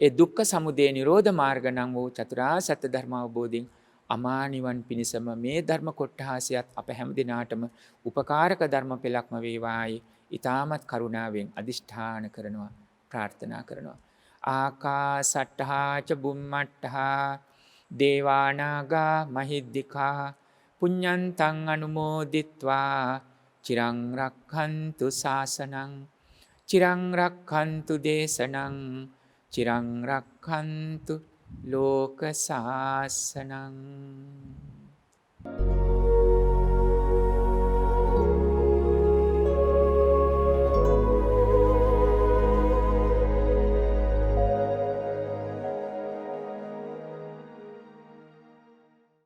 ඒ දුක්ඛ සමුදය නිරෝධ මාර්ග නම් වූ චතුරාර්ය සත්‍ය ධර්ම අවබෝධයෙන් අමා නිවන් පිණිසම මේ ධර්ම කොට්ඨාසයත් අප හැම දිනාටම උපකාරක ධර්ම පෙළක්ම වේවායි ඊ타මත් කරුණාවෙන් අදිෂ්ඨාන කරනවා ප්‍රාර්ථනා කරනවා. ආකාසට්ඨා ච බුම්මට්ඨා දේවානාගා මහිද්దికා පුඤ්ඤන්තං අනුමෝදිත්වා චිරං රක්ඛන්තු ශාසනං චිරං රක්ඛන්තු දේශනං චිරං රක්ඛන්තු ලෝක ශාසනං